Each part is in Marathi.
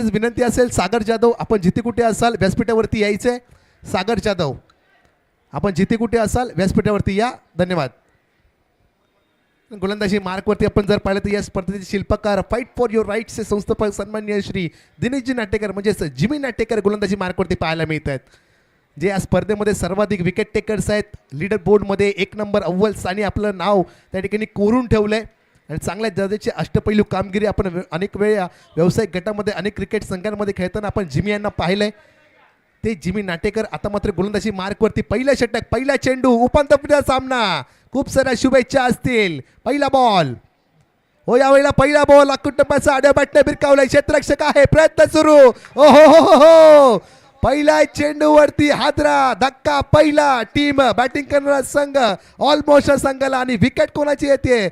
विनंती असेल सागर जाधव आपण जिथे कुठे असाल व्यासपीठावरती यायचंय. सागर जाधव आपण जिथे कुठे असाल व्यासपीठावरती या. धन्यवाद. गोलंदाजी मार्कवरती आपण जर पाहिलं तर या स्पर्धेचे शिल्पकार फाईट फॉर युअर राईट्सचे संस्थापक सन्माननीय श्री दिनेशजी नाटेकर म्हणजेच जिमी नाटेकर गोलंदाजी मार्कवरती पाहायला मिळत आहेत, जे या स्पर्धेमध्ये सर्वाधिक विकेट टेकर्स आहेत. लीडर बोर्डमध्ये एक नंबर अव्वल स्थानी आपलं नाव त्या ठिकाणी कोरून ठेवलं आहे आणि चांगल्या दर्जाची अष्टपैलू कामगिरी आपण अनेक वेळा व्यावसायिक गटामध्ये अनेक क्रिकेट संघांमध्ये खेळताना आपण जिमी यांना पाहिलंय. ते जिमी नाटेकर आता मात्र गोलंदाजी मार्कवरती पहिला षटक पहिला चेंडू उपांत्यपूर्व सामना. खूप साऱ्या शुभेच्छा असतील. पहिला बॉल हो, यावेळेला पहिला बॉल कुटुंबाचा आड्या बॅटने भिरकावलाय. क्षेत्ररक्षक आहे, प्रयत्न सुरू. ओ हो, पहिल्या चेंडूवरती हादरा धक्का. पहिला टीम बॅटिंग करणारा संघ ऑलमोस्ट संघाला आणि विकेट कोणाची येते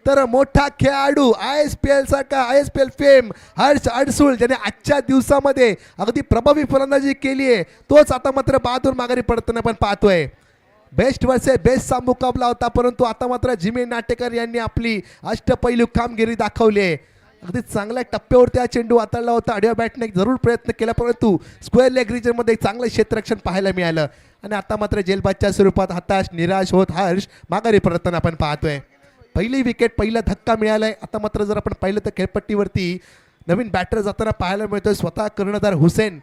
तर मोठा खेळाडू ISPL सारखा ISPL फेम हर्ष अडसूळ ज्याने आजच्या दिवसामध्ये अगदी प्रभावी फलंदाजी केली आहे, तोच आता मात्र बहादूर माघारी पडताना पण पाहतोय. बेस्ट वर्सेस बेस्टचा मुकाबला होता, परंतु आता मात्र जिमी नाटेकर यांनी आपली अष्टपैलू कामगिरी दाखवली आहे. अगदी चांगल्या टप्प्यावरती हा चेंडू हाताळला होता. आडव्या बॅटने जरूर प्रयत्न केला, परंतु स्क्वेअर लेग रिजनमध्ये चांगलं क्षेत्ररक्षण पाहायला मिळालं आणि आता मात्र जेलबादच्या स्वरूपात हताश निराश होत हर्ष माघारी पडताना आपण पाहतोय. पहिली विकेट पहिला धक्का मिळालाय. आता मात्र जर आपण पाहिलं तर खेळपट्टीवरती नवीन बॅटर जाताना पाहायला मिळतोय. स्वतः कर्णधार हुसेन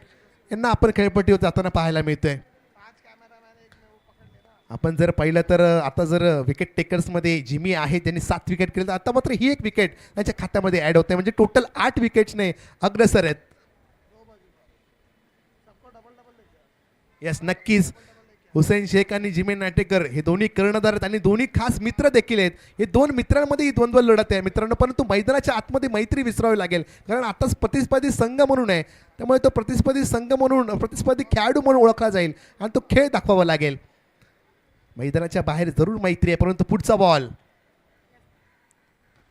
यांना आपण खेळपट्टीवर जाताना पाहायला मिळतोय. आपण जर पाहिलं तर आता जर विकेट टेकर्समध्ये जिमी आहे, त्यांनी 7 विकेट केले, तर आता मात्र ही एक विकेट त्यांच्या खात्यामध्ये ॲड होते, म्हणजे टोटल 8 विकेट्सने अग्रेसर आहेत. यस, नक्कीच हुसेन शेख आणि जिमी नाटेकर हे दोन्ही कर्णधार आहेत आणि दोन्ही खास मित्र देखील आहेत. हे दोन मित्रांमध्ये ही द्वंद्व लढत आहे मित्रांनो, परंतु मैदानाच्या आतमध्ये मैत्री विसरावी लागेल, कारण आताच प्रतिस्पर्धी संघ म्हणून आहे, त्यामुळे तो प्रतिस्पर्धी संघ म्हणून प्रतिस्पर्धी खेळाडू म्हणून ओळखला जाईल आणि तो खेळ दाखवावा लागेल. मैदानाच्या बाहेर जरूर मैत्री आहे, परंतु पुढचा बॉल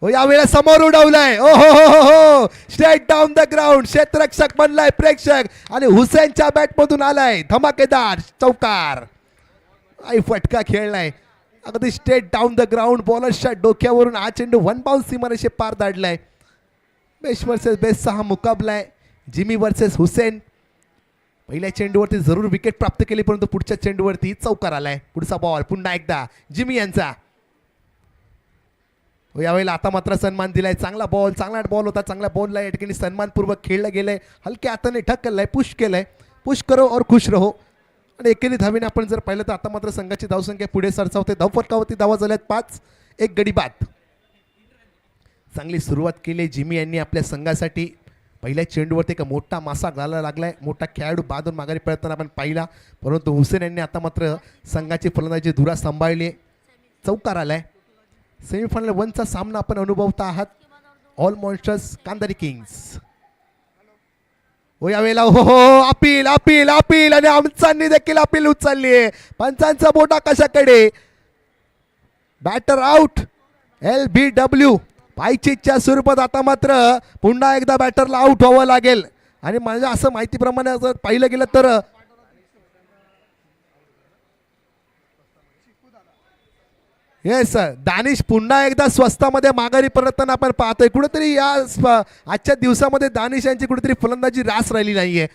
हो यावेळेला समोर उडवलाय. ओ हो, स्ट्रेट डाऊन द ग्राउंड. क्षेत्ररक्षक बनलाय प्रेक्षक आणि हुसेनच्या बॅटमधून आलाय धमाकेदार चौकार. आई फटका खेळलाय अगदी स्ट्रेट डाऊन द ग्राउंड. बॉलरच्या डोक्यावरून हा चेंडू वन बाउन्स सीमारेषे पार दाडलाय. बेस्ट वर्सेस बेस्टचा हा मुकाबला आहे. Jimmy versus Hussain. पहिल्या चेंडूवरती जरूर विकेट प्राप्त केली, परंतु पुढच्या चेंडूवरती चौकार आलाय. पुढचा बॉल पुन्हा एकदा जिमी यांचा. यावेळेला आता मात्र सन्मान दिलाय. चांगला बॉल होता. चांगल्या बॉलला या ठिकाणी सन्मानपूर्वक खेळलं गेलंय. हलक्या हाताने ढकललाय, पुश केलंय. पुश करो और खुश रहो. आणि एकेरी धावेने आपण जर पाहिलं तर आता मात्र संघाची धावसंख्या पुढे सरसावते. धावफटकावरती धावा झाल्यात 5. एक गडी बाद. चांगली सुरुवात केली जिमी यांनी आपल्या संघासाठी. पहिल्या चेंडूवरती एक मोठा मासा घालायला लागलाय. मोठा खेळाडू बांधून माघारी पडताना आपण पाहिला, परंतु हुसेन यांनी आता मात्र संघाची फलंदाजी धुरा सांभाळली. चौकार आलाय. सेमीफायनल 1चा सामना आपण अनुभवता आहात. All monsters Kandari kings. हो यावेळेला हो अपील अपील अपील आणि आमचांनी देखील अपील उचलली आहे. पंचांचा बोटा कशाकडे. Batter out. LBW पायचीच्या स्वरूपात आता मात्र पुन्हा एकदा बॅटरला आउट व्हावं लागेल. आणि माझ्या असं माहितीप्रमाणे जर पाहिलं गेलं तर येस दानिश पुन्हा एकदा स्वस्तामध्ये माघारी परतताना आपण पाहतोय. कुठेतरी या आजच्या दिवसामध्ये दानिश यांची कुठेतरी फलंदाजी रास राहिली नाहीये,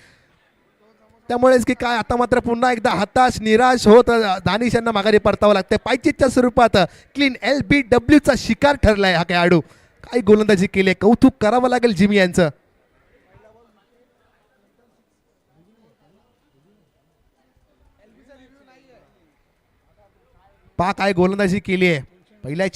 त्यामुळेच की काय आता मात्र पुन्हा एकदा हताश निराश होत दानिश यांना माघारी परतावं लागतंय. पायचीच्या स्वरूपात क्लीन LBWचा शिकार ठरलाय हा खेळाडू. काय गोलंदाजी केली, कौतुक करावं लागेल जिमी यांचं. पा काय गोलंदाजी केली आहे. पहिल्या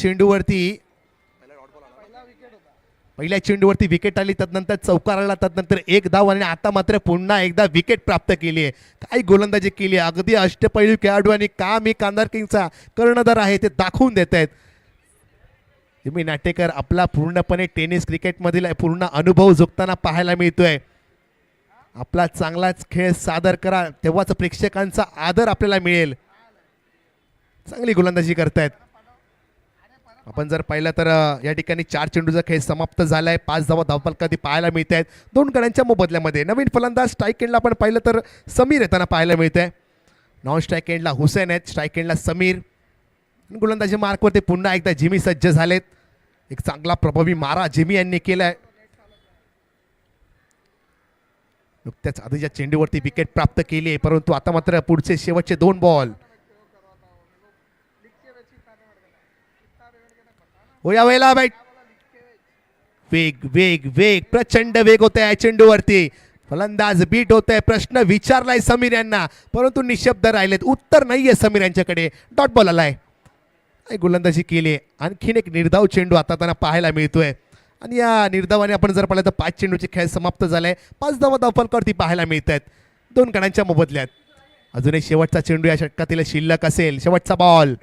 चेंडूवरती विकेट आली, तदनंतर चौकार आला, तदनंतर एक धाव आणि आता मात्र पुन्हा एकदा विकेट प्राप्त केली आहे. काय गोलंदाजी केली आहे. अगदी अष्टपैलू खेळाडू आणि काम ही कांदार किंगचा कर्णधार आहे ते दाखवून देत आहेत. जिमी नाटेकर आपला पूर्णपणे टेनिस क्रिकेटमधील पूर्ण अनुभव झुकताना पाहायला मिळतोय. आपला चांगलाच खेळ सादर करा, तेव्हाच प्रेक्षकांचा आदर आपल्याला मिळेल. चांगली गोलंदाजी करतायत. आपण जर पाहिलं तर या ठिकाणी 4 चेंडूचा खेळ समाप्त झालाय. 5 धावा धावफलकात पाहायला मिळत आहेत 2 गड्यांच्या मोबदल्यामध्ये. नवीन फलंदाज स्ट्राईक एंडला आपण पाहिलं तर समीर येताना पाहायला मिळत आहे. नॉन स्ट्राईक एंडला हुसेन आहेत, स्ट्राईक एंडला समीर. गोलंदाजी मार्कवरती पुन्हा एकदा जिमी सज्ज झालेत. एक चांगला प्रभावी मारा जिमी यांनी केलाय. नुकत्याच आधीच्या चेंडूवरती विकेट प्राप्त केली आहे, परंतु आता मात्र पुढचे शेवटचे 2 बॉल. हो यावेळेला बॅट वेग वेग वेग प्रचंड वेग होत आहे चेंडूवरती. फलंदाज बीट होत आहे. प्रश्न विचारलाय समीर यांना, परंतु निशब्द राहिलेत. उत्तर नाहीये समीर यांच्याकडे. डॉट बॉल आलाय. गोलंदाजी केली. आणखीन एक निर्धाव चेंडू आता त्यांना पाहायला मिळतोय आणि या निर्धावाने आपण जर पाहिलं तर 5 चेंडूचे खेळ समाप्त झालाय. 5 धावा धावफलकावरती पाहायला मिळत आहेत 2 गणांच्या मोबदल्यात. अजूनही शेवटचा चेंडू या षटकातील शिल्लक असेल. शेवटचा बॉल.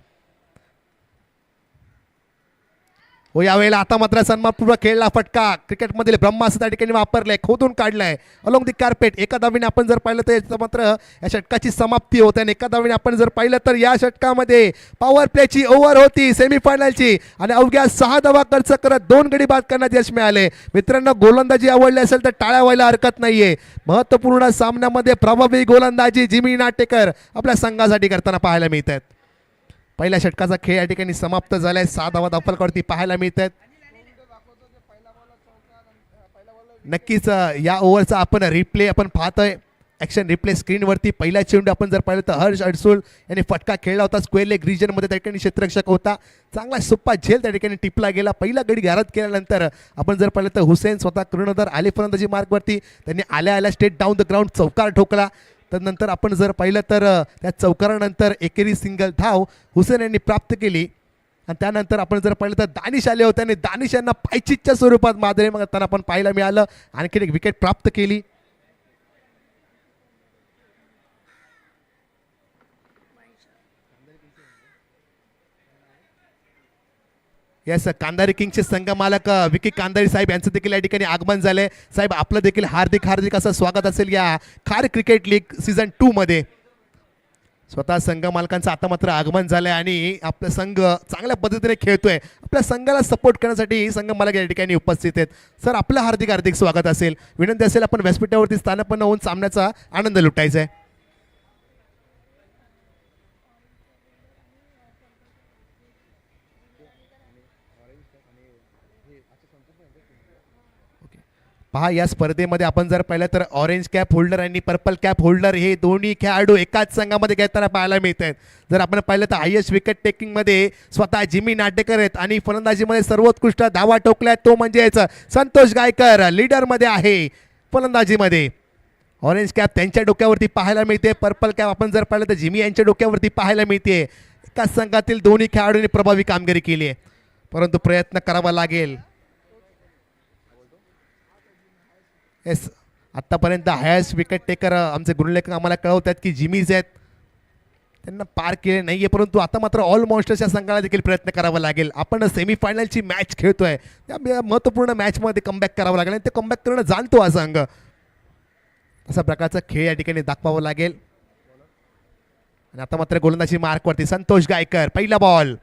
हो यावेळेला आता मात्र सन्मानपूर्वक खेळला फटका. क्रिकेटमधील ब्रह्मास्त्र त्या ठिकाणी वापरलाय. खोदून काढलाय अलॉंग दी कार्पेट. एका धावीने आपण जर पाहिलं तर मात्र या षटकाची समाप्ती होते आणि एका धावीने आपण जर पाहिलं तर या षटकामध्ये पॉवर प्लेची ओव्हर होती सेमीफायनलची आणि अवघ्या 6 धावा खर्च करत 2 गडी बाद करण्यात यश मिळाले. मित्रांनो, गोलंदाजी आवडली असेल तर टाळ्या व्हायला हरकत नाहीये. महत्त्वपूर्ण सामन्यामध्ये प्रभावी गोलंदाजी जिमी नाटेकर आपल्या संघासाठी करताना पाहायला मिळत आहेत. पहिल्या षटकाचा खेळ या ठिकाणी समाप्त झालाय. 6 धावा धावफलकावरती पाहायला मिळत आहेत. नक्कीच या ओव्हरचा आपण रिप्ले आपण पाहतोय. ॲक्शन रिप्ले स्क्रीनवरती पहिला चेंडू आपण जर पाहिलं तर हर्ष अडसूल यांनी फटका खेळला होता. स्क्वेअर लेग रिजनमध्ये त्या ठिकाणी क्षेत्ररक्षक होता. चांगला सोप्पा झेल त्या ठिकाणी टिपला गेला. पहिला गडी घरात केल्यानंतर आपण जर पाहिलं तर हुसेन स्वतः कर्णधार आले फलंदाजी मार्कवरती. त्यांनी आल्या आल्या स्ट्रेट डाऊन द ग्राउंड चौकार ठोकला. त्यानंतर आपण जर पाहिलं तर त्या चौकारानंतर एकेरी सिंगल धाव हुसेन यांनी प्राप्त केली आणि त्यानंतर आपण जर पाहिलं तर दानिश आले होते आणि दानिश यांना पायचीच्या स्वरूपात माधुरी मग त्यांना आपण पाहायला मिळालं. आणखीन एक विकेट प्राप्त केली. यस, कांदारी किंगचे संघ मालक विकी कांदारी साहेब यांचं देखील या ठिकाणी आगमन झालंय. साहेब, आपलं देखील हार्दिक हार्दिक असं स्वागत असेल या खार क्रिकेट लीग सीझन 2 मध्ये. स्वतः संघ मालकांचं आता मात्र आगमन झालंय आणि आपला संघ चांगल्या पद्धतीने खेळतोय. आपल्या संघाला सपोर्ट करण्यासाठी संघ मालक या ठिकाणी उपस्थित आहेत. सर, आपलं हार्दिक हार्दिक स्वागत असेल. विनंती असेल आपण व्यासपीठावरती स्थानापन्न होऊन सामन्याचा आनंद लुटायचा आहे. पहा, या स्पर्धेमध्ये आपण जर पाहिलं तर ऑरेंज कॅप होल्डर आणि पर्पल कॅप होल्डर हे दोन्ही खेळाडू एकाच संघामध्ये खेळताना पाहायला मिळत आहेत. जर आपण पाहिलं तर हायेस्ट विकेट टेकिंगमध्ये स्वतः जिमी नाटेकर आहेत आणि फलंदाजीमध्ये सर्वोत्कृष्ट धावा ठोकल्यात तो म्हणजेच संतोष गायकर लीडरमध्ये आहे. फलंदाजीमध्ये ऑरेंज कॅप त्यांच्या डोक्यावरती पाहायला मिळते. पर्पल कॅप आपण जर पाहिलं तर जिमी यांच्या डोक्यावरती पाहायला मिळते. एकाच संघातील दोन्ही खेळाडूंनी प्रभावी कामगिरी केली आहे, परंतु प्रयत्न करावा लागेल. येस, आत्तापर्यंत हायेस्ट विकेट टेकर आमचे गुणलेखक आम्हाला कळवतात की जिमीज आहेत. त्यांना पार केले नाही आहे, परंतु आता मात्र ऑल मॉन्स्टर्सच्या संघाला देखील प्रयत्न करावा लागेल. आपण सेमीफायनलची मॅच खेळतोय, त्या महत्त्वपूर्ण मॅचमध्ये कमबॅक करावं लागेल आणि ते कमबॅक करणं जाणतो हा संघ. अशा प्रकारचा खेळ या ठिकाणी दाखवावा लागेल. आणि आता मात्र गोलंदाजी मार्कवरती संतोष गायकर. पहिला बॉल.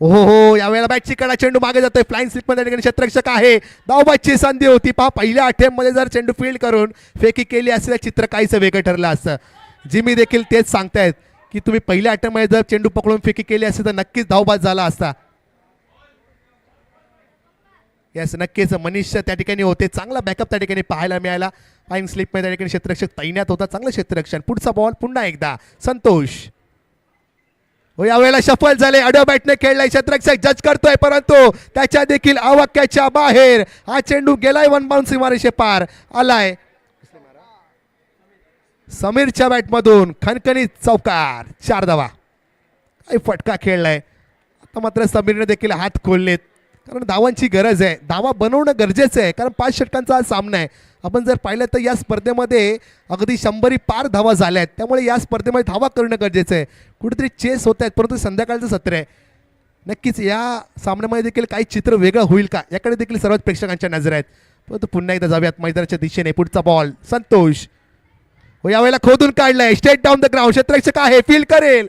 हो, यावेळेला बॅटची कडा, चेंडू मागे जातोय. फ्लाइंग स्लिपमध्ये ठिकाणी क्षेत्ररक्षक आहे. धावबादची संधी होती. पहा, पहिल्या अटेम्प्टमध्ये जर चेंडू फील्ड करून फेकी केली असेल चित्र काहीच वेगळं ठरलं असतं. जिमी देखील तेच सांगतायत की तुम्ही पहिल्या अटेम्प्टमध्ये जर चेंडू पकडून फेकी केली असेल तर नक्कीच धावबाद झाला असता. यस, नक्कीच मनीष त्या ठिकाणी होते. चांगला बॅकअप त्या ठिकाणी पाहायला मिळाला. फ्लाइंग स्लिपमध्ये त्या ठिकाणी क्षेत्ररक्षक तैनात होता. चांगलं क्षेत्ररक्षण. पुढचा बॉल पुन्हा एकदा संतोष. हो, यावेळेला सफल झाले. अडो बॅटने खेळलाय. क्षेत्ररक्षक जज करतोय, परंतु त्याच्या देखील आवाक्याच्या बाहेर हा चेंडू गेलाय. वन बाउंस सीमारेषे पार आलाय. समीरच्या बॅटमधून खणखणीत चौकार. 4 धावा. काही फटका खेळलाय. आता मात्र समीरने देखील हात खोललेत, कारण धावांची गरज आहे. धावा बनवणं गरजेचं आहे, कारण 5 षटकांचा हा सामना आहे. आपण जर पाहिलं तर या स्पर्धेमध्ये अगदी 100 पार धावा झाल्या आहेत. त्यामुळे या स्पर्धेमध्ये धावा करणं गरजेचं आहे. कुठेतरी चेस होत आहेत, परंतु संध्याकाळचं सत्र आहे. नक्कीच या सामन्यामध्ये देखील काही चित्र वेगळं होईल का याकडे देखील सर्वच प्रेक्षकांच्या नजर आहेत. परंतु पुन्हा एकदा जाऊयात मैदानाच्या दिशेने. पुढचा बॉल संतोष. हो, यावेळेला खोदून काढलाय. Straight down the ground. क्षेत्ररक्षक आहे, फील्ड करेल.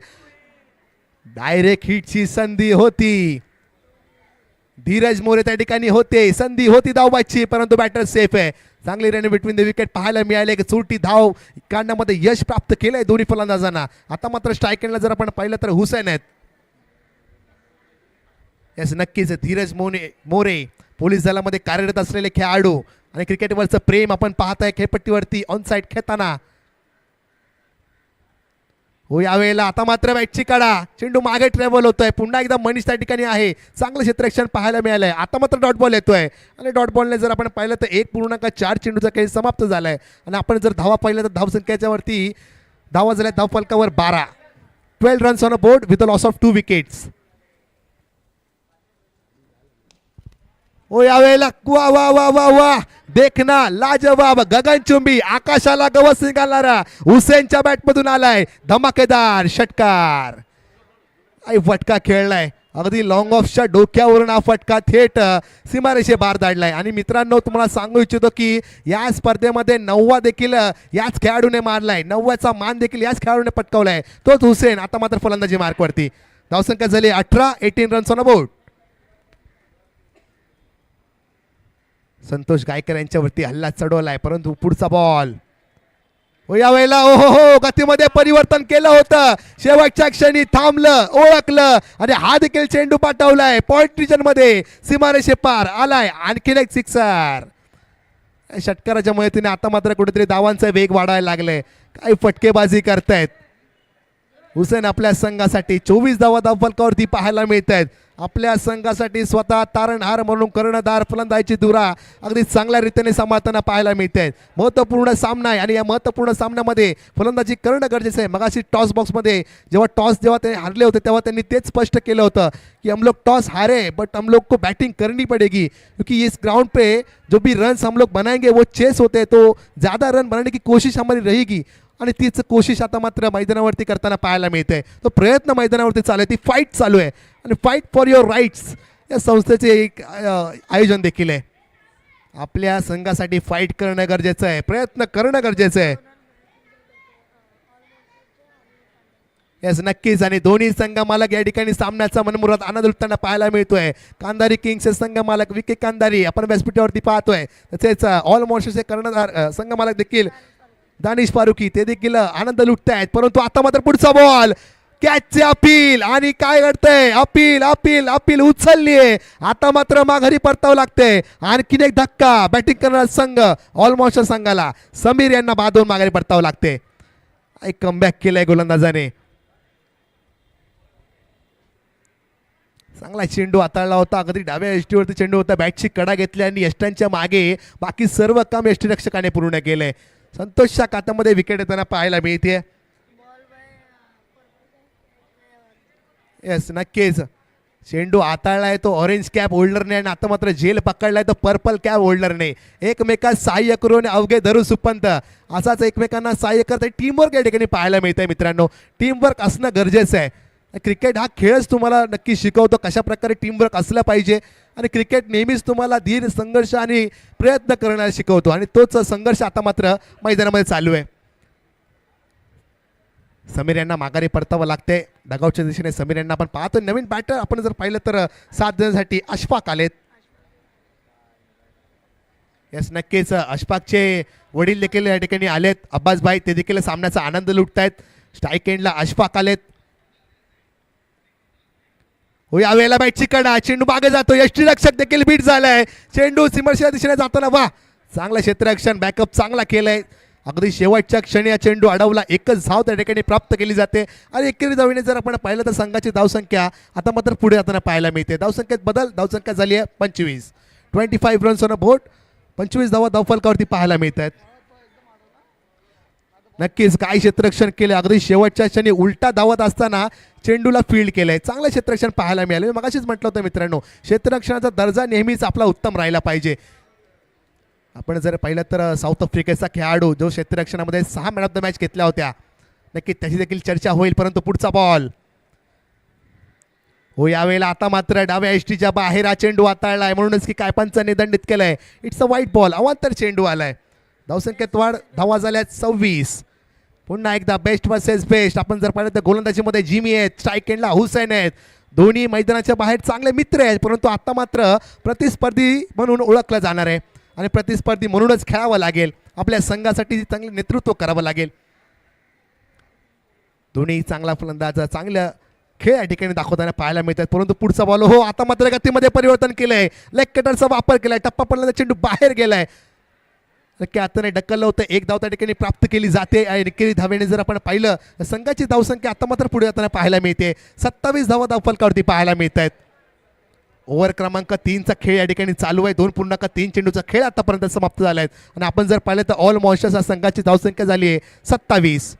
डायरेक्ट हिटची संधी होती. धीरज मोरे त्या ठिकाणी होते. संधी होती धावबादची, परंतु बॅटर सेफ आहे. चांगली रन बिटवीन द विकेट पाहायला मिळाले. चोटी धाव काढण्यामध्ये यश प्राप्त केलंय दोन्ही फलंदाजांना. आता मात्र स्ट्राईक एंडला जर आपण पाहिलं तर हुसेन आहेत. यस, नक्कीच धीरज मोरे पोलीस दलामध्ये कार्यरत असलेले खेळाडू आणि क्रिकेटवरचं प्रेम आपण पाहताय खेळपट्टीवरती ऑन साईड खेळताना. हो यावेळेला आता मात्र बॅटची काढा, चेंडू मागे ट्रॅव्हल होतोय. पुन्हा एकदा मनीष त्या ठिकाणी आहे, चांगलं क्षेत्ररक्षण पाहायला मिळालंय. आता मात्र डॉट बॉल येतोय आणि डॉट बॉलने जर आपण पाहिलं तर 1.4 चेंडूचा खेळ समाप्त झालाय. आणि आपण जर धावा पाहिलं तर धावसंख्येच्या वरती धावा झाल्या धावफलकावर 12. 12 runs on a board with a loss of 2 wickets. ओ यावेळेला वा वा वा वा वा देखना लाजवाब गगनचुंबी आकाशाला गवस निघालणारा हुसेनच्या बॅटमधून आलाय धमाकेदार षटकार. फटका खेळलाय अगदी लॉंग ऑफच्या डोक्यावरून हा फटका थेट सीमारेषे बाहेर धाडलाय. आणि मित्रांनो तुम्हाला सांगू इच्छितो की या स्पर्धेमध्ये 9वा देखील याच खेळाडूने मारलाय, 9व्याचा मान देखील याच खेळाडूने पटकावलाय, तोच हुसेन. आता मात्र फलंदाजी मार्कवरती धावसंख्या झाली 18. 18 runs on a board. Santosh Gaikar यांच्यावरती हल्ला चढवलाय परंतु पुढचा बॉल हो यावेळेला हो गतीमध्ये परिवर्तन केलं होतं, शेवटच्या क्षणी थांबलं, ओळखलं आणि हा देखील चेंडू पाठवलाय पॉइंट रिजन मध्ये सीमारेषे पार आलाय. आणखीन एक सिक्सर. षटकाराच्या मदतीने आता मात्र कुठेतरी धावांचा वेग वाढायला लागलाय, काही फटकेबाजी करतायत हुसेन. आपल्या संघासाठी 24 धावा धावफलकावरती पाहायला मिळत आहेत. आपल्या संघासाठी स्वतः तारणहार म्हणून कर्णधार फलंदाजीची धुरा अगदी चांगल्या रीतीने सांभाळताना पाहायला मिळते. महत्त्वपूर्ण सामना आहे आणि या महत्त्वपूर्ण सामन्यामध्ये फलंदाजी करणं गरजेचं आहे. मगाशी टॉस बॉक्समध्ये जेव्हा ते हारले होते तेव्हा त्यांनी तेच स्पष्ट केलं होतं की हम लोग टॉस हारे बट हम लोग को बैटिंग करनी पड़ेगी क्योंकि इस ग्राउंड पे जो भी रन्स हम लोग बनाएंगे वो चेस होते हैं, तो ज़्यादा रन बनाने की कोशिश हमारी रहेगी. आणि तीच कोशिश आता मात्र मैदानावरती करताना पाहायला मिळते. तो प्रयत्न मैदानावरती चालू आहे, ती फाईट चालू आहे आणि फाईट फॉर युअर राईट्स या संस्थेचे एक आयोजन देखील आहे. आपल्या संघासाठी फाईट करणं गरजेचं आहे, प्रयत्न करणं गरजेचं आहे. येस नक्कीच. आणि दोन्ही संघ मालक या ठिकाणी सामन्याचा मनमुराद आनंद लुटताना पाहायला मिळतोय. कांदारी किंग्सचे संघ मालक विके कांदारी आपण व्यासपीठावरती पाहतोय, तसेच ऑल मोर्शचे कर्णधार संघ मालक देखील दानिश फारुकी ते देखील आनंद लुटतायत. परंतु आता मात्र पुढचा बॉल कॅचचे अपील आणि काय घडतंय, अपील अपील अपील उचललीये. आता मात्र माघारी परतावं लागतंय. आणखीन एक धक्का बॅटिंग करणारा संघ ऑलमोस्ट संघाला समीर यांना बाधून माघारी परतावं लागते. एक कमबॅक केलंय गोलंदाजाने. चांगला चेंडू हाताळला होता, अगदी डाव्या यष्टीवरती चेंडू होता, बॅटची कडा घेतली आणि यष्टांच्या मागे बाकी सर्व काम यष्टीरक्षकाने पूर्ण केलंय. संतोषच्या खात्यामध्ये विकेट येताना पाहायला मिळते. येस नक्कीच. चेंडू हाताळलाय तो ऑरेंज कॅप होल्डरने आणि आता मात्र झेल पकडलाय तो पर्पल कॅप होल्डरने. एकमेकात सहाय्य करून अवघे धरू सुपंत असाच एकमेकांना सहाय्य करताय. टीमवर्क या ठिकाणी पाहायला मिळतंय मित्रांनो. टीमवर्क असणं गरजेचं आहे. क्रिकेट हा खेळच तुम्हाला नक्की शिकवतो कशा प्रकारे टीमवर्क असलं पाहिजे. आणि क्रिकेट नेहमीच तुम्हाला धीर संघर्ष आणि प्रयत्न करण्याला शिकवतो आणि तोच संघर्ष आता मात्र मैदानामध्ये चालू आहे. समीर यांना माघारी परतावं लागते. डगआउटच्या दिशेने समीर यांना आपण पाहतो. नवीन बॅटर आपण जर पाहिलं तर साथ देण्यासाठी अशफाक आलेत. यस नक्कीच. अशफाकचे वडील देखील या ठिकाणी आलेत, अब्बास भाई, ते देखील सामन्याचा आनंद लुटतायत. स्ट्राईक एंडला अशफाक आलेत. हो यावेळेला बॅटची कडा, चेंडू मागे जातो, यष्टीरक्षक देखील बीट झालाय. चेंडू सीमारेषेच्या दिशेने जाताना वा चांगलं क्षेत्ररक्षण बॅकअप चांगला केलंय. अगदी शेवटच्या क्षणी हा चेंडू अडवला. एकच धाव त्या ठिकाणी प्राप्त केली जाते आणि एकेरी धावीने जर आपण पाहिलं तर संघाची धावसंख्या आता मात्र पुढे जाताना पाहायला मिळते. धावसंख्येत बदल, धावसंख्या झाली आहे 25. 25 रन्स ऑन अ बोर्ड. 25 धावा धावफलकावरती पाहायला मिळतात. नक्कीच काय क्षेत्ररक्षण केले, अगदी शेवटच्या क्षणी उलटा धावत असताना चेंडूला फील्ड केलंय. चांगलं क्षेत्ररक्षण पाहायला मिळालं. मी मगाशीच म्हटलं होतं मित्रांनो, क्षेत्ररक्षणाचा दर्जा नेहमीच आपला उत्तम राहिला पाहिजे. आपण जर पाहिलं तर साऊथ आफ्रिकेचा खेळाडू जो क्षेत्ररक्षणामध्ये 6 मॅन ऑफ द मॅच घेतल्या होत्या, नक्कीच त्याची देखील चर्चा होईल. परंतु पुढचा बॉल हो यावेळेला आता मात्र डाव्या एसटीच्या बाहेर हा चेंडू हाताळलाय म्हणूनच की काय पंचांनी दंडित केलंय. It's a wide ball. अवांतर चेंडू आलाय. धावसंख्येत वाढ, धावा झाल्या 26. पुन्हा एकदा बेस्ट वर्सेस बेस्ट. आपण जर पाहिलं तर गोलंदाजीमध्ये जिमी आहेत, स्ट्राईक एंडला हुसेन आहेत. दोन्ही मैदानाच्या बाहेर चांगले मित्र आहेत, परंतु आता मात्र प्रतिस्पर्धी म्हणून ओळखलं जाणार आहे आणि प्रतिस्पर्धी म्हणूनच खेळावं लागेल. आपल्या संघासाठी चांगले नेतृत्व करावं लागेल. दोन्ही चांगला फलंदाज, चांगलं खेळ या ठिकाणी दाखवताना पाहायला मिळतात. परंतु पुढचा बॉल हो आता मात्र गतीमध्ये परिवर्तन केलंय. लेग कटरचा वापर केलाय. टप्पा पडल्याचा चेंडू बाहेर गेलाय. नक्की हाताने ढकललं होतं. एक धाव त्या ठिकाणी प्राप्त केली जाते आणि एकेरी धावेने जर आपण पाहिलं तर संघाची धावसंख्या आता मात्र पुढे जाताना पाहायला मिळते. 27 धावा धावफलकावरती पाहायला मिळत आहेत. ओव्हर क्रमांक 3चा खेळ या ठिकाणी चालू आहे. 2.3 चेंडूचा खेळ आतापर्यंत समाप्त झाला आहे आणि आपण जर पाहिलं तर ऑल मॉन्स्टर्स संघाची धावसंख्या झाली आहे 27.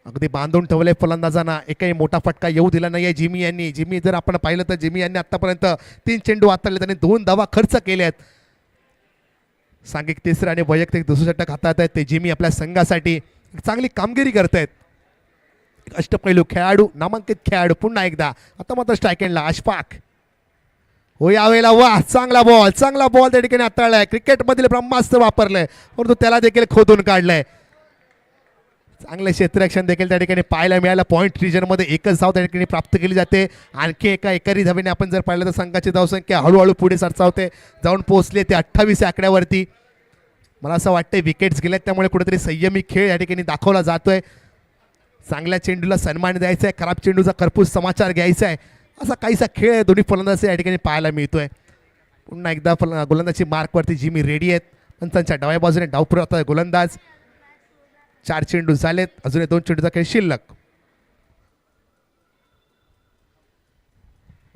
अगदी बांधून ठेवलंय फलंदाजांना. एकही मोठा फटका येऊ दिला नाहीये जिमी यांनी. जिमी जर आपण पाहिलं तर जिमी यांनी आतापर्यंत 3 चेंडू हाताळले, त्यांनी 2 धावा खर्च केल्यात. सांघिक तिसरं आणि वैयक्तिक दुसरं षटक हातात आहेत ते जिमी आपल्या संघासाठी चांगली कामगिरी करतायत. अष्टपैलू खेळाडू, नामांकित खेळाडू पुन्हा एकदा आता मात्र स्ट्राईक एंडला अशफाक. हो यावेळेला वा चांगला बॉल त्या ठिकाणी हाताळलाय. क्रिकेटमधील ब्रह्मास्त्र वापरलंय परंतु त्याला देखील खोदून काढलंय. चांगले क्षेत्ररक्षण देखील त्या ठिकाणी पाहायला मिळालं. पॉईंट रिजनमध्ये एकच धाव त्या ठिकाणी प्राप्त केली जाते. आणखी एका एकेरी धावेने आपण जर पाहिलं तर संघाची धावसंख्या हळूहळू पुढे सरसावते, जाऊन पोहोचली ते 28 या आकड्यावरती. मला असं वाटतंय विकेट्स गेल्यात त्यामुळे कुठेतरी संयमी खेळ या ठिकाणी दाखवला जातोय. चांगल्या चेंडूला सन्मान द्यायचा आहे, खराब चेंडूचा खरपूस समाचार घ्यायचा आहे, असा काहीसा खेळ दोन्ही फलंदाज या ठिकाणी पाहायला मिळतोय. पुन्हा एकदा गोलंदाजी मार्कवरती जिमी रेडी आहेत. पण त्यांच्या डाव्या बाजूने डावपुर होता गोलंदाज. 4 चेंडू झालेत, अजून 2 चेंडूचा खेळ शिल्लक.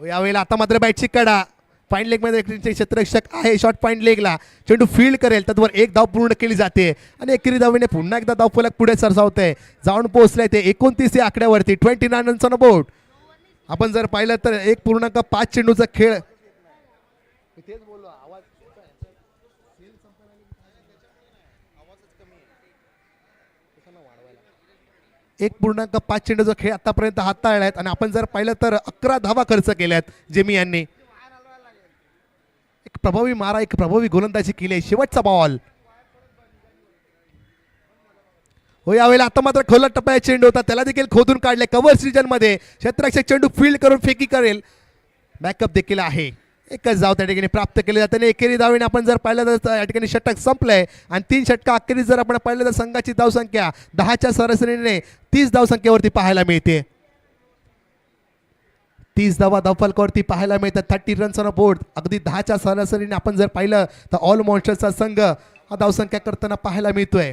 यावेळेला आता मात्र बॅटची कडा. पॉईंट लेग मध्ये क्षेत्ररक्षक आहे, शॉर्ट पॉईंट लेगला चेंडू फील्ड करेल, त्यावर एक धाव पूर्ण केली जाते आणि एकेरी धावेने पुन्हा एकदा धाव फलक पुढे सरसावते, जाऊन पोहोचले ते 29 या आकड्यावरती. 29 रन्स ऑन बोर्ड. आपण जर पाहिलं तर 1.5 चेंडूचा खेळ. 1.5 चेंडूचा खेळ आतापर्यंत हाताळलाय आणि आपण जर पाहिलं तर 11 धावा खर्च केल्यात जिमी यांनी. एक प्रभावी मारा, एक प्रभावी गोलंदाजी केली आहे. शेवटचा बॉल. हो यावेळेला आता मात्र खोला टप्प्याचा चेंडू होता, त्याला देखील खोदून काढले. कव्हर सीजन मध्ये क्षेत्ररक्षक चेंडू फील्ड करून फेकी करेल. बॅकअप देखील आहे. एकच धाव त्या ठिकाणी प्राप्त केली जाते. एकेरी धावेने आपण जर पाहिलं तर या ठिकाणी षटक संपलंय आणि 3 षटका अखेरीस जर आपण पाहिलं तर संघाची धावसंख्या 10च्या सरासरीने 30 धावसंख्येवरती पाहायला मिळते. 30 धावा धावफलकावरती पाहायला मिळतात. 30 रन्स ऑन बोर्ड. अगदी 10च्या सरासरीने आपण जर पाहिलं तर ऑल मॉन्स्टर्सचा संघ हा धावसंख्या करताना पाहायला मिळतोय.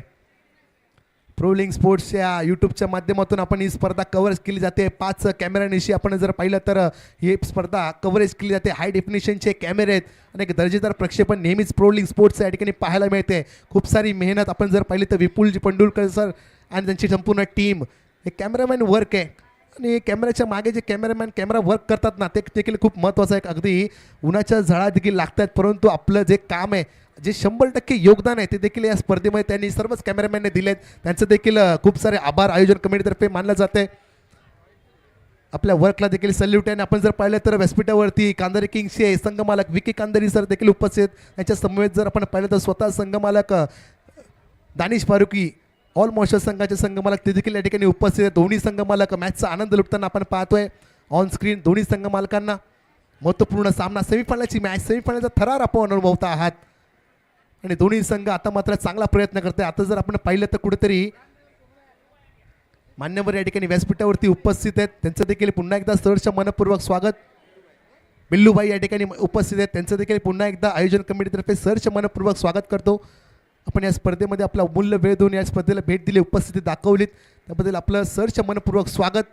प्रोलिंग स्पोर्ट्सच्या यूट्यूबच्या माध्यमातून आपण ही स्पर्धा कव्हरेज केली जाते. 5 कॅमेऱ्यानिशी आपण जर पाहिलं तर ही स्पर्धा कव्हरेज केली जाते. हाय डेफिनेशनचे कॅमेरे आहेत आणि एक दर्जेदार प्रक्षेपण नेहमीच प्रोलिंग स्पोर्ट्स या ठिकाणी पाहायला मिळते. खूप सारी मेहनत आपण जर पाहिली तर विपुलजी पंडुलकर सर आणि त्यांची संपूर्ण टीम, एक कॅमेरामॅन वर्क आहे आणि कॅमेऱ्याच्या मागे जे कॅमेरा वर्क करतात ना ते देखील खूप महत्त्वाचं आहे. अगदी उन्हाच्या झळा देखील लागतात परंतु आपलं जे काम आहे, जे 100% योगदान आहे ते देखील या स्पर्धेमध्ये त्यांनी सर्वच कॅमेरामॅनने दिलेत. त्यांचं देखील खूप सारे आभार आयोजन कमिटीतर्फे मानलं जाते. आपल्या वर्कला देखील सल्यूट आहे. आणि आपण जर पाहिलं तर व्यासपीठावरती कांदारी किंग्सचे संघमालक विकी कांदारी सर देखील उपस्थित. त्यांच्या समवेत जर आपण पाहिलं तर स्वतः संघमालक दानिश फारुकी, ऑल मॉन्स्टर संघाचे संघमालक ते देखील या ठिकाणी उपस्थित आहेत. दोन्ही संघमालक मॅचचा आनंद लुटताना आपण पाहतोय ऑन स्क्रीन. दोन्ही संघमालकांना महत्त्वपूर्ण सामना, सेमीफायनलची मॅच, सेमीफायनलचा थरार आपण अनुभवता आहात आणि दोन्ही संघ आता मात्र चांगला प्रयत्न करते. आता जर आपण पाहिलं तर कुठेतरी मान्यवर या ठिकाणी व्यासपीठावरती उपस्थित आहेत. त्यांचं देखील पुन्हा एकदा सहर्ष मनपूर्वक स्वागत. बिल्लूबाई या ठिकाणी उपस्थित आहेत, त्यांचं देखील पुन्हा एकदा आयोजन कमिटीतर्फे सहर्ष मनपूर्वक स्वागत करतो. आपण या स्पर्धेमध्ये आपला अमूल्य वेळ देऊन या स्पर्धेला भेट दिली, उपस्थिती दाखवलीत त्याबद्दल आपलं सहर्ष मनपूर्वक स्वागत.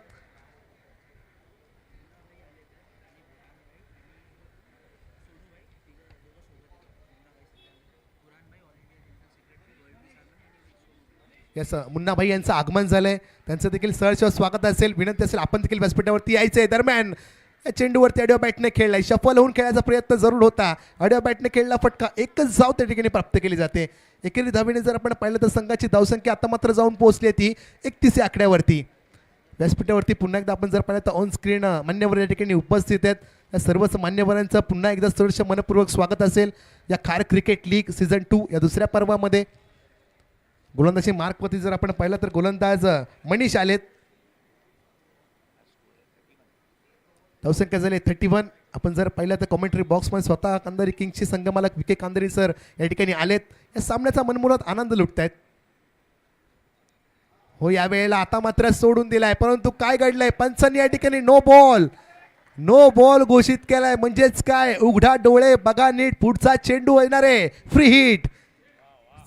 यस, मुन्नाभाई यांचं आगमन झालंय, त्यांचं देखील सहर्ष स्वागत असेल, विनंती असेल आपण देखील व्यासपीठावरती यायचं आहे. दरम्यान या चेंडूवरती आडव्या बॅटने खेळलाय, शफल होऊन खेळायचा प्रयत्न जरूर होता. आडव्या बॅटने खेळला फटका, एकच धाव त्या ठिकाणी प्राप्त केली जाते. एकेरी धावेने जर आपण पाहिलं तर संघाची धावसंख्या आता मात्र जाऊन पोहोचली ती 31 या आकड्यावरती. व्यासपीठावरती पुन्हा एकदा आपण जर पाहिलं तर ऑन स्क्रीन मान्यवर या ठिकाणी उपस्थित आहेत. या सर्वच मान्यवरांचं पुन्हा एकदा सहर्ष मनपूर्वक स्वागत असेल या खार क्रिकेट लीग सीझन 2 या दुसऱ्या पर्वामध्ये. गोलंदाजी मार्कवरती जर आपण पाहिलं तर गोलंदाज मनीष आलेत. धावसंख्या झाली 31. आपण जर पाहिलं तर कॉमेंट्री बॉक्समध्ये स्वतः कांदारी किंग्सचे संघमालक विके कांदारी सर या ठिकाणी आलेत. या सामन्याचा मनमुराद आनंद लुटतायत. हो यावेळेला आता मात्र सोडून दिलाय, परंतु काय घडलंय, पंचांनी या ठिकाणी नो बॉल घोषित केलाय. म्हणजेच काय, उघडा डोळे बघा नीट, पुढचा चेंडू येणार आहे फ्री हिट.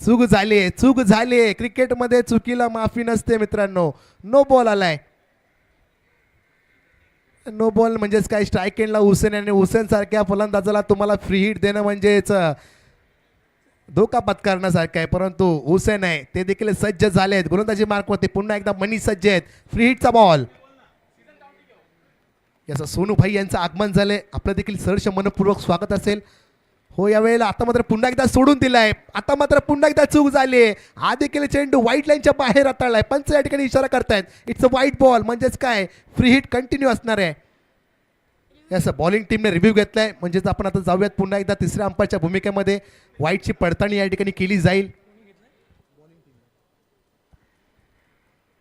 चूक झाली क्रिकेटमध्ये चुकीला माफी नसते मित्रांनो. नो बॉल आलाय. नो बॉल म्हणजेच काय, स्ट्राईक एंडला हुसेन आणि हुसेन सारख्या फलंदाजाला तुम्हाला फ्री हिट देणं म्हणजेच धोका पत्करण्यासारखं आहे. परंतु हुसेन आहे ते देखील सज्ज झाले आहेत गोलंदाजी मार्कवरती. पुन्हा एकदा मनी सज्ज आहेत. फ्री हिटचा बॉल. याचं सोनू भाई यांचं आगमन झालंय. आपलं देखील सहर्ष मनपूर्वक स्वागत असेल. हो यावेळेला आता मात्र पुन्हा एकदा सोडून दिलाय. आता मात्र पुन्हा एकदा चूक झाली. हा देखील चेंडू व्हाईट लाईनच्या बाहेर हाताळलाय. पंच या ठिकाणी इशारा करतायत. इट्स अ व्हाईट बॉल म्हणजेच काय, फ्री हिट कंटिन्यू असणार आहे. यास बॉलिंग टीमने रिव्ह्यू घेतलाय. म्हणजेच आपण आता जाऊयात पुन्हा एकदा तिसऱ्या अंपायरच्या भूमिकेमध्ये. व्हाईटची पडताळणी या ठिकाणी केली जाईल.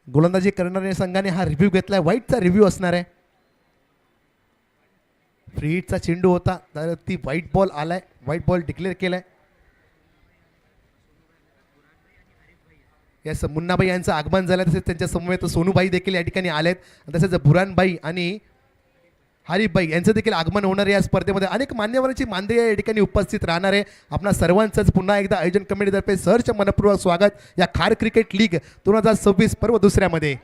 गोलंदाजी करणाऱ्या संघाने हा रिव्ह्यू घेतलाय. व्हाईटचा रिव्ह्यू असणार आहे. फ्री हिटचा चेंडू होता तर ती व्हाईट बॉल आलाय. व्हाईट बॉल डिक्लेअर केलाय. यास मुन्नाबाई यांचं आगमन झालं. तसेच त्यांच्या समवेत सोनूबाई देखील या ठिकाणी आलेत. तसेच बुरानबाई आणि हरिभाई यांचं देखील आगमन होणार आहे. या स्पर्धेमध्ये अनेक मान्यवरांची मांदिया या ठिकाणी उपस्थित राहणार आहे. आपणा सर्वांचंच पुन्हा एकदा आयोजन कमिटीतर्फे सहर्ष मनपूर्वक स्वागत या खार क्रिकेट लीग 2026 पर्व दुसऱ्यामध्ये.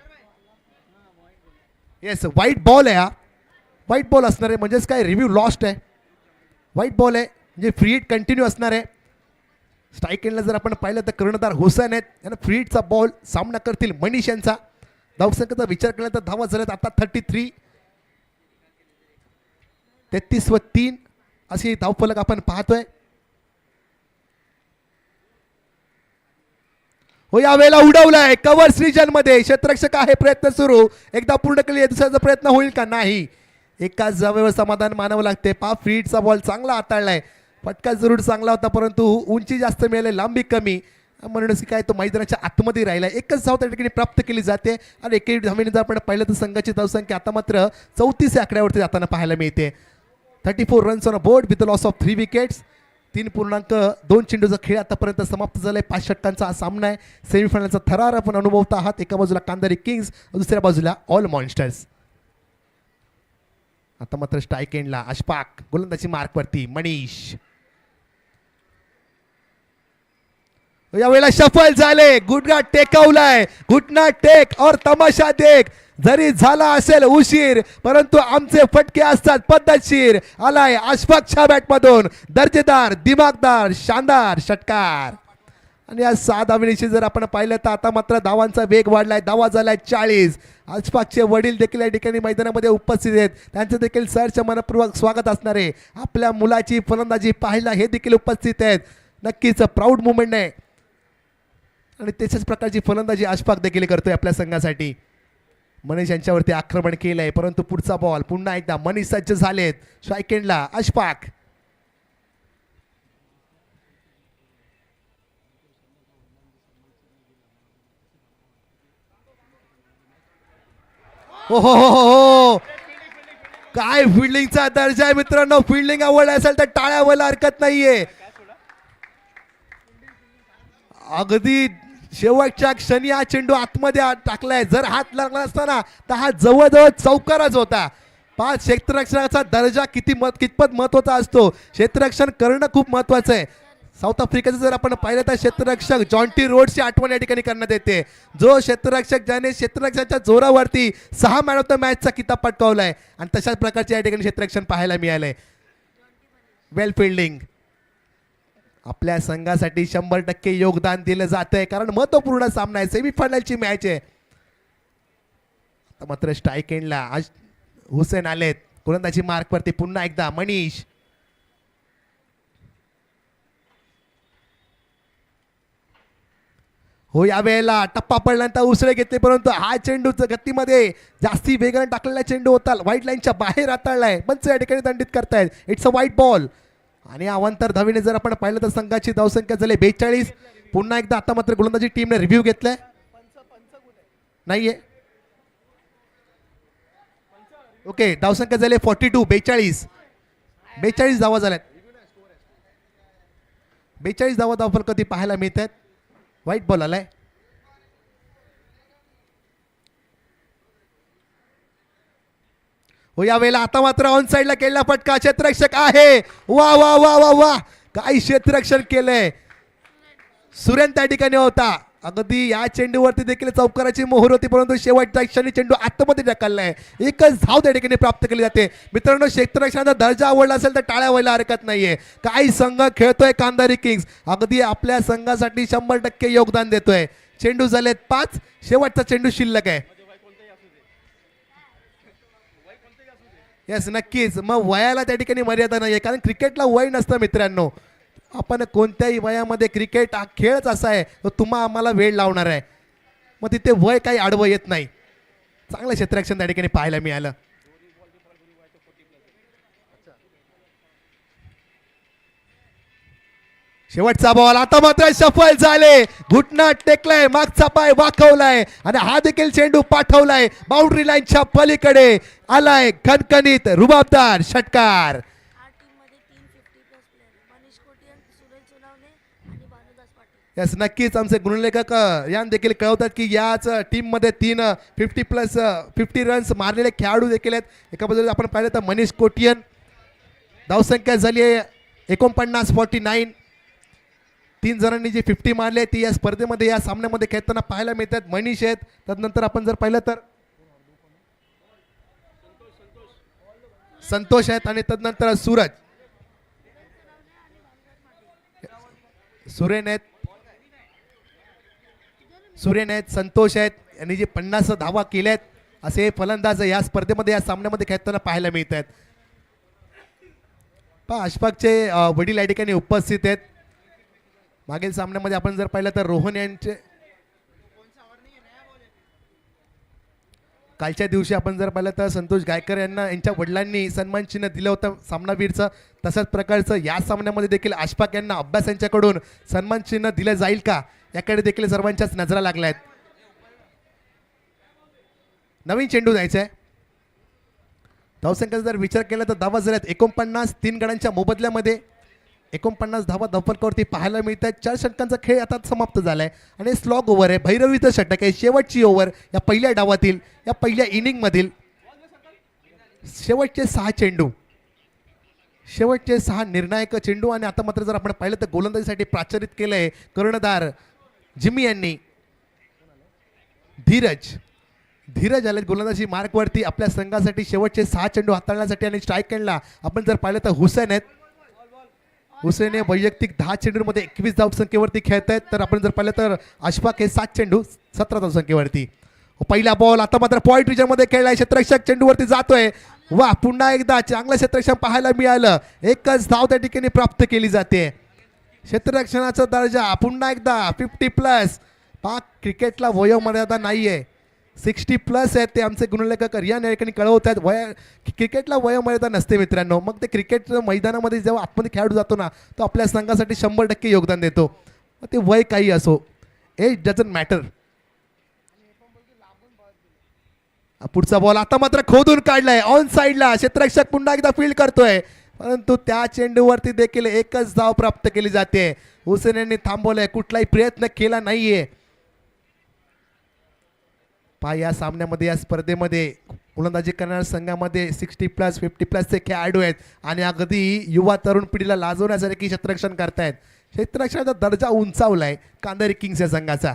येस व्हाईट बॉल आहे. हा व्हाईट बॉल असणार आहे म्हणजेच काय, रिव्ह्यू लॉस्ट आहे. व्हाईट बॉल आहे म्हणजे फ्री हिट कंटिन्यू असणार आहे. स्ट्राईक एंडला जर आपण पाहिलं तर कर्णधार हुसेन आहेत. यांना फ्री हिटचा बॉल सामना करतील मनीष यांचा. धावसंख्येचा विचार केला तर धावा झाल्यात आता 33. 33-3 अशी धावफलक आपण पाहतोय. हो यावेळेला उडवलाय कव्हर रिजन मध्ये. क्षेत्ररक्षक आहे. प्रयत्न सुरू. एकदा पूर्ण केली. दुसऱ्याचा प्रयत्न होईल का? नाही. एकाच जागेवर समाधान मानावं लागते. फ्री हिटचा बॉल चांगला हाताळलाय. फटका जरूर चांगला होता परंतु उंची जास्त मिळाली, लांबी कमी, म्हणूनच काय तो मैदानाच्या आतमध्ये राहिला. एकच धाव त्या ठिकाणी प्राप्त केली जाते. आणि एके धावेने जर आपण पाहिलं तर संघाची धावसंख्या आता मात्र 34 या आकड्यावरती जाताना पाहायला मिळते. 34 runs on a board with loss of 3 wickets. 3.2 चेंडूचा खेळ आतापर्यंत समाप्त झालाय. 5 षटकांचा हा सामना आहे. सेमीफायनलचा थरार आपण अनुभवत आहात. एका बाजूला कांदारी किंग्स, दुसऱ्या बाजूला ऑल मॉन्स्टर्स. आता मात्र स्ट्राईक एंडला अशफाक, गोलंदाजी मार्कवरती मनीष. यावेळेला सफल झाले. गुडघा टेकवलाय. घुटना टेक और तमाशा देख. जरी झाला असेल उशीर परंतु आमचे फटके असतात पद्धतशीर. आलाय अशफाकच्या बॅटमधून दर्जेदार, दिमागदार, शानदार षटकार. आणि या 6 धावेनिशी जर आपण पाहिलं तर आता मात्र धावांचा वेग वाढलाय. धावा झालाय 40. अशफाकचे वडील देखील या ठिकाणी मैदानामध्ये उपस्थित आहेत. त्यांचं देखील सहर्ष मनपूर्वक स्वागत असणार आहे. आपल्या मुलाची फलंदाजी पाहायला हे देखील उपस्थित आहेत. नक्कीच प्राऊड मुवमेंट आहे. आणि त्याच्याच प्रकारची फलंदाजी अशफाक देखील करतोय आपल्या संघासाठी. मनीष यांच्यावरती आक्रमण केलंय परंतु पुढचा बॉल पुन्हा एकदा मनीष सज्ज झालेत. स्ट्राईक एंडला अशफाक. हो हो हो हो, काय फिल्डिंगचा दर्जा आहे मित्रांनो. फिल्डिंग आवडली असेल तर टाळ्या व्हायला हरकत नाहीये. अगदी शेवटच्या क्षणी हा चेंडू आतमध्ये टाकलाय. जर हात लागला असताना तर हा जवळजवळ चौकाराच होता. 5 क्षेत्ररक्षणाचा दर्जा कितपत महत्वाचा असतो. क्षेत्ररक्षण करणं खूप महत्वाचं आहे. साऊथ आफ्रिकेचं जर आपण पाहिलं तर क्षेत्ररक्षक जॉन्टी रोड्सची आठवण या ठिकाणी करण्यात येते. जो क्षेत्ररक्षक ज्याने क्षेत्ररक्षणाच्या जोरावरती 6 मॅन ऑफ द मॅचचा किताब पटकावलाय. आणि तशाच प्रकारचे या ठिकाणी क्षेत्ररक्षण पाहायला मिळालंय. वेल फिल्डिंग. आपल्या संघासाठी 100% योगदान दिलं जात आहे कारण महत्वपूर्ण सामना आहे. सेमीफायनलची मॅच आहे. मात्र स्ट्राईक एंडला आज हुसेन आलेत. गोलंदाजी मार्कवरती पुन्हा एकदा मनीष. हो यावेळेला टप्पा पडल्यानंतर उसळे घेतले परंतु हा चेंडूच्या गतीमध्ये जास्ती वेगाने टाकलेला चेंडू होता. व्हाईट लाईनच्या बाहेर हाताळलाय. पंच या ठिकाणी दंडित करतायत. It's a wide ball. आणि अवांतर धावेने जर आपण पाहिलं तर संघाची धावसंख्या झाली 42. पुन्हा एकदा आता मात्र गोलंदाजी टीमने रिव्ह्यू घेतलाय. नाहीये. ओके धावसंख्या झाली 42. 42 धावा झाल्यात. 42 धावा धावफल कधी पाहायला मिळतात. व्हाईट बॉल आलाय. हो यावेळेला आता मात्र ऑन साइडला केलेला फटका. क्षेत्ररक्षक आहे. वा वा वा वा वा, काय क्षेत्ररक्षण केलंय. सुरेन त्या ठिकाणी होता. अगदी या चेंडूवरती देखील चौकाराची मोहर होती, परंतु शेवटच्या क्षणी चेंडू आतमध्ये ढकललाय. एकच धाव त्या ठिकाणी प्राप्त केली जाते. मित्रांनो, क्षेत्ररक्षणाचा दर्जा आवडला असेल तर टाळ्या व्हायला हरकत नाहीये. काही संघ खेळतोय कांदारी किंग्स, अगदी आपल्या संघासाठी 100% योगदान देतोय. चेंडू झालेत 5, शेवटचा चेंडू शिल्लक आहे. येस, नक्कीच. मग वयाला त्या ठिकाणी मर्यादा नाहीये, कारण क्रिकेटला वय नसतं मित्रांनो. आपण कोणत्याही वयामध्ये, क्रिकेट हा खेळच असा आहे तो तुम्हा आम्हाला वेळ लावणार आहे. मग तिथे वय काही आडवं येत नाही. चांगलं क्षेत्ररक्षण त्या ठिकाणी पाहायला मिळालं. शेवटचा बॉल आता मात्र सफल झाले. घुटना टेकलाय, मागचा पाय वाकवलाय आणि हा देखील चेंडू पाठवलाय बाउंड्री लाईनच्या पलीकडे. आलाय खणखणीत रुबाबदार षटकार. यस, नक्कीच. आमचे गुणलेखक यान देखील कळवतात की याच टीममध्ये 50 रन्स मारलेले खेळाडू देखील आहेत. एका बाजूला आपण पाहिलं तर मनीष कोटियन, धावसंख्या झाली आहे 49. 3 जणांनी जी 50 मारले ती या स्पर्धेमध्ये, या सामन्यामध्ये खेळताना पाहायला मिळतात. मनीष आहेत, त्यानंतर आपण जर पाहिलं तर संतोष आहेत आणि तदनंतर सुरेन आहेत, संतोष आहेत. यांनी जे 50 धावा केल्यात असे फलंदाज या स्पर्धेमध्ये, या सामन्यामध्ये खेळताना पाहायला मिळत आहेत. पहा, अशफाकचे वडील या ठिकाणी उपस्थित आहेत. मागील सामन्यामध्ये आपण जर पाहिलं तर रोहन यांचे, कालच्या दिवशी आपण जर पाहिलं तर संतोष गायकर यांना यांच्या वडिलांनी सन्मान चिन्ह दिलं होतं सामनावीरचं. तसंच प्रकारचं या सामन्यामध्ये देखील अशफाक यांना अभ्यास यांच्याकडून सन्मान चिन्ह दिलं जाईल का, याकडे देखील सर्वांच्याच नजरा लागल्या आहेत. नवीन चेंडू द्यायचा आहे. धावसंख्येचा जर विचार केला तर धावा झाल्यात 49. 3 गड्यांच्या मोबदल्यामध्ये 49 धावा धावफलकावरती पाहायला मिळतात. 4 षटकांचा खेळ आता समाप्त झालाय आणि स्लॉग ओव्हर आहे. भैरवीचं षटक आहे, शेवटची ओव्हर या पहिल्या डावातील, या पहिल्या इनिंगमधील. शेवटचे 6 चेंडू, शेवटचे 6 निर्णायक चेंडू. आणि आता मात्र जर आपण पाहिलं तर गोलंदाजीसाठी प्राचारित केलंय कर्णधार जिमी यांनी. धीरज आले गोलंदाजी मार्कवरती आपल्या संघासाठी शेवटचे 6 चेंडू हाताळण्यासाठी. आणि स्ट्राईक एंडला आपण जर पाहिलं तर हुसेन आहेत. हुसेन हे वैयक्तिक 10 चेंडूमध्ये 21 धावसंख्येवरती खेळत आहेत. तर आपण जर पाहिलं तर अशफाक हे 7 चेंडू 17 धावसंख्येवरती. पहिला बॉल आता मात्र पॉईंट विजनमध्ये खेळलाय. क्षेत्ररक्षक चेंडूवरती जातोय. वा, पुन्हा एकदा चांगलं क्षेत्ररक्षण पाहायला मिळालं. एकच धाव त्या ठिकाणी प्राप्त केली जाते. क्षेत्ररक्षणाचा दर्जा पुन्हा एकदा 50+. पाक क्रिकेटला वयोमर्यादा नाहीये, 60+ आहेत ते आमचे गुणलेखक रियान या ठिकाणी कळवत आहेत. क्रिकेटला वयोमर्यादा नसते मित्रांनो. मग ते क्रिकेट मैदानामध्ये जेव्हा आतमध्ये खेळाडू जातो ना, तो आपल्या संघासाठी 100% योगदान देतो. ते वय काही असो, एज डझंट मॅटर. पुढचा बॉल आता मात्र खोदून काढलाय ऑन साईडला. क्षेत्ररक्षक पुन्हा एकदा फील्ड करतोय, परंतु त्या चेंडूवरती देखील एकच धाव प्राप्त केली जाते. हुसेन यांनी थांबवलंय, कुठलाही प्रयत्न केला नाहीये. पहा, या सामन्यामध्ये, या स्पर्धेमध्ये गोलंदाजी करणाऱ्या संघामध्ये 60+, 50+चे खेळाडू आहेत आणि अगदी युवा तरुण पिढीला लाजवण्यासारखी क्षेत्ररक्षण करतायत. क्षेत्ररक्षणाचा दर्जा उंचावलाय कांदारी किंग्स या संघाचा.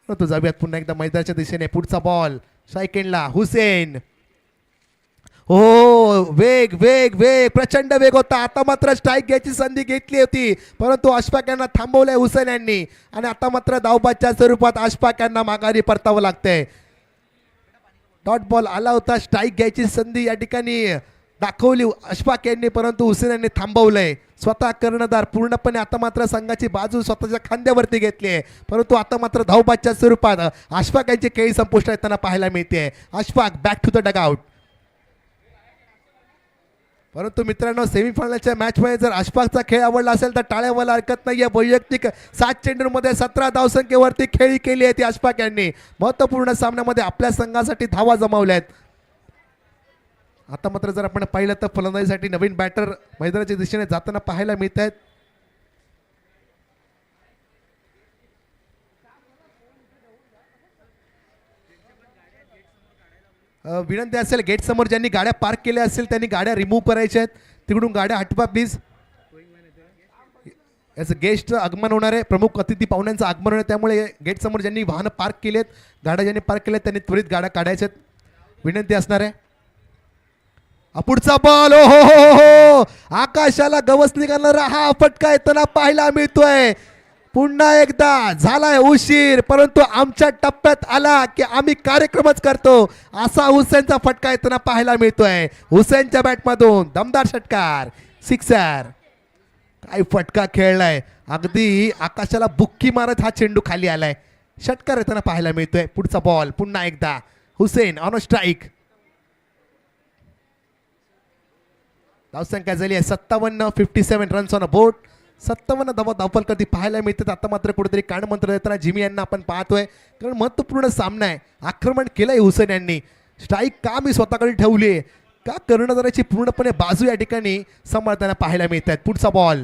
तो जाऊयात पुन्हा एकदा मैदानाच्या दिशेने. पुढचा बॉल सायकेंडला. हुसेन, हो, वेग वेग वेग, प्रचंड वेग होता. आता मात्र स्ट्राईक घ्यायची संधी घेतली होती, परंतु अशफाक यांना थांबवलंय हुसेन यांनी. आणि आता मात्र धावबादच्या स्वरूपात अशफाक यांना माघारी परतावं लागतंय. डॉट बॉल आला होता, स्ट्राईक घ्यायची संधी या ठिकाणी दाखवली अशफाक यांनी, परंतु हुसेन यांनी थांबवलंय. स्वतः कर्णधार पूर्णपणे आता मात्र संघाची बाजू स्वतःच्या खांद्यावरती घेतली आहे, परंतु आता मात्र धावबादच्या स्वरूपात अशफाक यांची खेळी संपुष्टात येताना पाहायला मिळते. Ashfaq back to the dugout. परंतु मित्रांनो, सेमीफायनलच्या मॅचमध्ये जर अशफाकचा खेळ आवडला असेल तर टाळ्या व्हायला हरकत नाही. वैयक्तिक 7 चेंडूंमध्ये 17 धावसंख्येवरती खेळी केली आहे ती अशफाक यांनी. महत्त्वपूर्ण सामन्यामध्ये आपल्या संघासाठी धावा जमावल्या आहेत. आता मात्र जर आपण पाहिलं तर फलंदाजीसाठी नवीन बॅटर मैदानाच्या दिशेने जाताना पाहायला मिळत आहेत. विनंती असेल गेट समोर ज्यांनी गाड्या पार्क केल्या असेल त्यांनी गाड्या रिमूव्ह करायच्या आहेत. तिकडून गाड्या हटवा प्लीज. याचं गेस्ट आगमन होणार आहे, प्रमुख अतिथी पाहुण्यांचं आगमन होणार आहे. त्यामुळे गेट समोर ज्यांनी वाहनं पार्क केलेत, गाड्या ज्यांनी पार्क केल्यात त्यांनी त्वरित गाड्या काढायच्यात विनंती असणार आहे. पुढचा बॉल ओ हो, आकाशाला गवसणी करणारा हा फटका येताना पाहायला मिळतोय. पुन्हा एकदा झालाय उशीर, परंतु आमच्या टप्प्यात आला की आम्ही कार्यक्रमच करतो असा हुसेनचा फटका येताना पाहायला मिळतोय. हुसेनच्या बॅटमधून दमदार षटकार, सिक्सर. काय फटका खेळलाय, अगदी आकाशाला बुक्की मारत हा चेंडू खाली आलाय. षटकार येताना पाहायला मिळतोय. पुढचा बॉल पुन्हा एकदा हुसेन ऑन स्ट्राईक. धावसंख्या झाली आहे 57, 57 रन्स ऑन अ बोर्ड. 57 धावफल कधी पाहायला मिळतात. आता मात्र कुठेतरी कानमंत्र देताना जिमी यांना आपण पाहतोय, कारण महत्वपूर्ण सामना आहे. आक्रमण केलंय हुसेन यांनी. स्ट्राईक का मी स्वतःकडे ठेवली, का कर्णधाराची पूर्णपणे बाजू या ठिकाणी सांभाळताना पाहायला मिळतात. पुढचा बॉल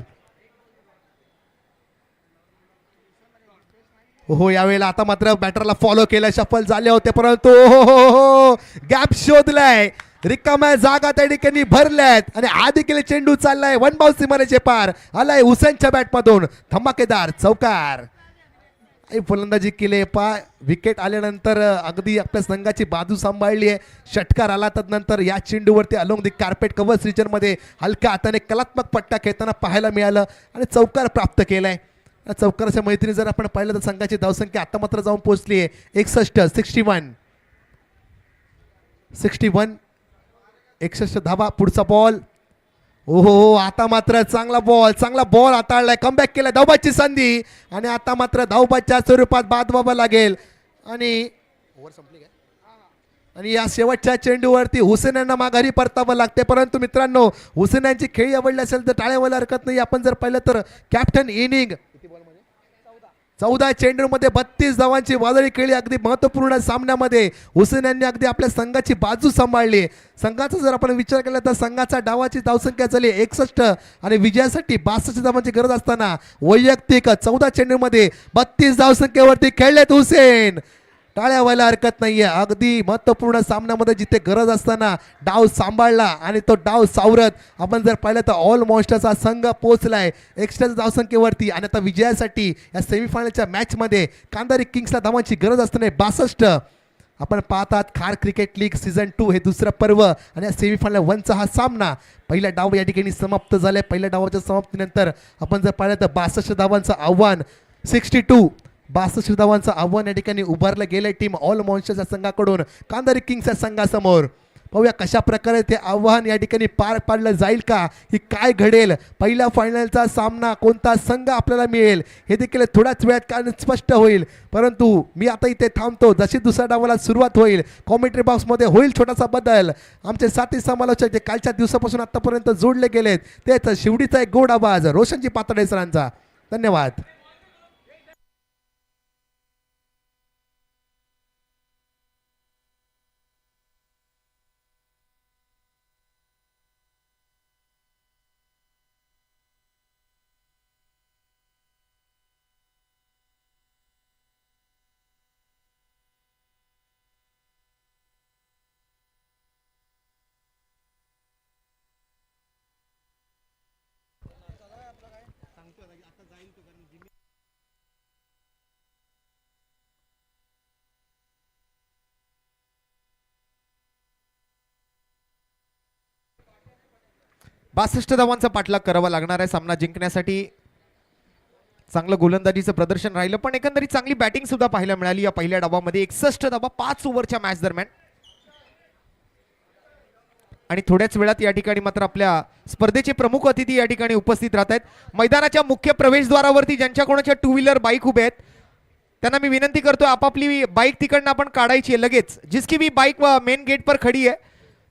हो, यावेळेला आता मात्र बॅटरला फॉलो केलं, शफल झाले होते, परंतु हो गॅप शोधलाय, रिकाम्या जागा त्या ठिकाणी भरल्यात आणि आधी केले चेंडू चाललाय वन बाउन्स सीमारेचे पार. आलाय हुसेनच्या बॅटमधून धमाकेदार चौकार. फलंदाजी केली पा. विकेट आल्यानंतर अगदी आपल्या संघाची बाजू सांभाळली आहे. षटकार आला नंतर या चेंडूवरती along the carpet covers region मध्ये हलक्या हाताने कलात्मक पट्टा खेळताना पाहायला मिळालं आणि चौकार प्राप्त केलाय. चौकाराच्या मैत्रिणी जर आपण पाहिलं तर संघाची धावसंख्या आता मात्र जाऊन पोहोचली आहे 61, 61 धावा. पुढचा बॉल ओहो, आता मात्र चांगला बॉल हाताळलाय, कमबॅक केलाय, धावबाची संधी आणि आता मात्र धावबाच्या स्वरूपात बाद व्हावं लागेल. आणि ओव्हर संपली काय, आणि या शेवटच्या चेंडूवरती हुसेन यांना माघारी परतावं लागते. परंतु मित्रांनो, हुसेन यांची खेळी आवडली असेल तर टाळ्या व्हायला हरकत नाही. आपण जर पाहिलं तर कॅप्टन इनिंग 14 चेंडूमध्ये 32 धावांची वादळी खेळी. अगदी महत्वपूर्ण सामन्यामध्ये हुसेन यांनी अगदी आपल्या संघाची बाजू सांभाळली. संघाचा जर आपण विचार केला तर संघाचा डावाची धावसंख्या झाली 61 आणि विजयासाठी 62 धावांची गरज असताना वैयक्तिक 14 चेंडूमध्ये 32 धावसंख्येवरती खेळलेत हुसेन. टाळ्या व्हायला हरकत नाहीये. अगदी महत्वपूर्ण सामन्यामध्ये जिथे गरज असताना डाव सांभाळला आणि तो डाव सावरत आपण जर पाहिलं तर ऑलमोस्ट असा संघ पोहोचलाय एक्स्ट्रा धावसंख्येवरती. आणि आता विजयासाठी या सेमीफायनलच्या मॅचमध्ये कांदारी किंग्सला धावांची गरज असताना 62. आपण पाहतात खार क्रिकेट लीग सीझन 2 हे दुसरं पर्व आणि या सेमीफायनल 1चा हा सामना. पहिला डाव या ठिकाणी समाप्त झालाय. पहिल्या डावाच्या समाप्तीनंतर आपण जर पाहिलं तर 62 धावांचं आव्हान 62 धावांचं आव्हान या ठिकाणी उभारलं गेलंय टीम ऑल मॉन्स्टर्सच्या संघाकडून कांदारी किंग्सच्या संघासमोर. पाहूया कशा प्रकारे ते आव्हान या ठिकाणी पार पाडलं जाईल का, ही काय घडेल, पहिल्या फायनलचा सामना कोणता संघ आपल्याला मिळेल हे देखील थोड्याच वेळात स्पष्ट होईल. परंतु मी आता इथे थांबतो. जशी दुसऱ्या डावाला सुरुवात होईल कॉमेंट्री बॉक्समध्ये होईल छोटासा बदल. आमचे साथी समालोचक जे कालच्या दिवसापासून आतापर्यंत जोडले गेलेत तेच शिवडीचा एक गोड आवाज रोशनजी पातळे सरांचा. धन्यवाद. बासष्ट धावांचा पाठलाग करावा लागणार आहे सामना जिंकण्यासाठी. चांगलं गोलंदाजीचं प्रदर्शन राहिलं पण एकंदरीत चांगली बॅटिंग सुद्धा पाहायला मिळाली या पहिल्या डावामध्ये. 61 धावा 5 ओव्हरच्या मॅच दरम्यान. आणि थोड्याच वेळात या ठिकाणी मात्र आपल्या स्पर्धेचे प्रमुख अतिथी या ठिकाणी उपस्थित राहत आहेत. मैदानाच्या मुख्य प्रवेशद्वारावरती ज्यांच्या कोणाच्या 2 व्हीलर बाईक उभे आहेत त्यांना मी विनंती करतो आपापली बाईक तिकडनं आपण काढायची है लगेच. जिसकी भी बाइक मेन गेट पर खड़ी है,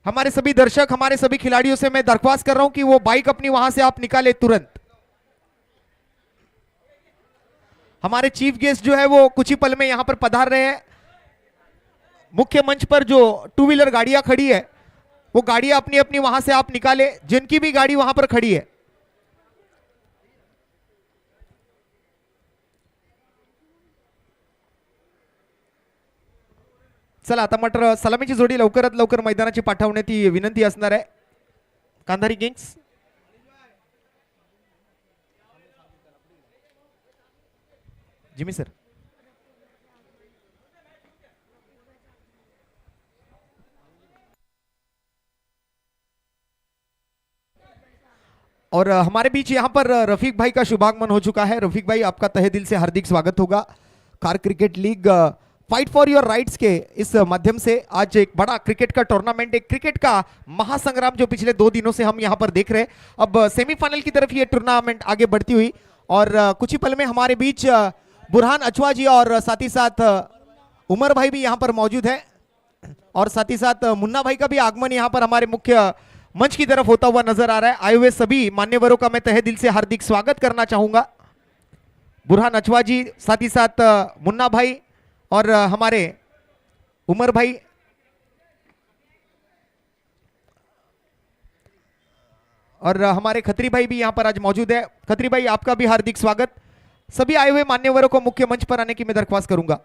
हमारे सभी दर्शक हमारे सभी खिलाड़ियों से मैं दरख्वास्त कर रहा हूं कि वो बाइक अपनी वहां से आप निकाले तुरंत. हमारे चीफ गेस्ट जो है वो कुछ ही पल में यहां पर पधार रहे हैं. मुख्य मंच पर जो 2 व्हीलर गाड़ियां खड़ी है वो गाड़ियां अपनी अपनी वहां से आप निकाले, जिनकी भी गाड़ी वहां पर खड़ी है. चला आता मात्र सलामीची जोडी लवकरात लवकर मैदानाची पाठवण्याची विनंती असणार आहे. कांधारी किंग्स जिमी सर। और हमारे बीच यहाँ पर रफीक भाई का शुभागमन हो चुका है। रफीक भाई, आपका तहे दिल से हार्दिक स्वागत होगा। Car cricket league fight for your rights के इस माध्यम से आज एक बड़ा क्रिकेट का टूर्नामेंट, एक क्रिकेट का महासंग्राम जो पिछले 2 दिनों से हम यहाँ पर देख रहे हैं, अब सेमीफाइनल की तरफ ये टूर्नामेंट आगे बढ़ती हुई, और कुछ ही पल में हमारे बीच बुरहान अचवा जी और साथ ही साथ उमर भाई भी यहाँ पर मौजूद है, और साथ ही साथ मुन्ना भाई का भी आगमन यहाँ पर हमारे मुख्य मंच की तरफ होता हुआ नजर आ रहा है। आए हुए सभी मान्यवरों का मैं तहे दिल से हार्दिक स्वागत करना चाहूंगा। बुरहान अचवा जी, साथ ही साथ मुन्ना भाई और हमारे उमर भाई, और हमारे खत्री भाई भी यहां पर आज मौजूद है। खत्री भाई, आपका भी हार्दिक स्वागत। सभी आए हुए मान्यवरों को मुख्य मंच पर आने की मैं दरख्वास्त करूंगा।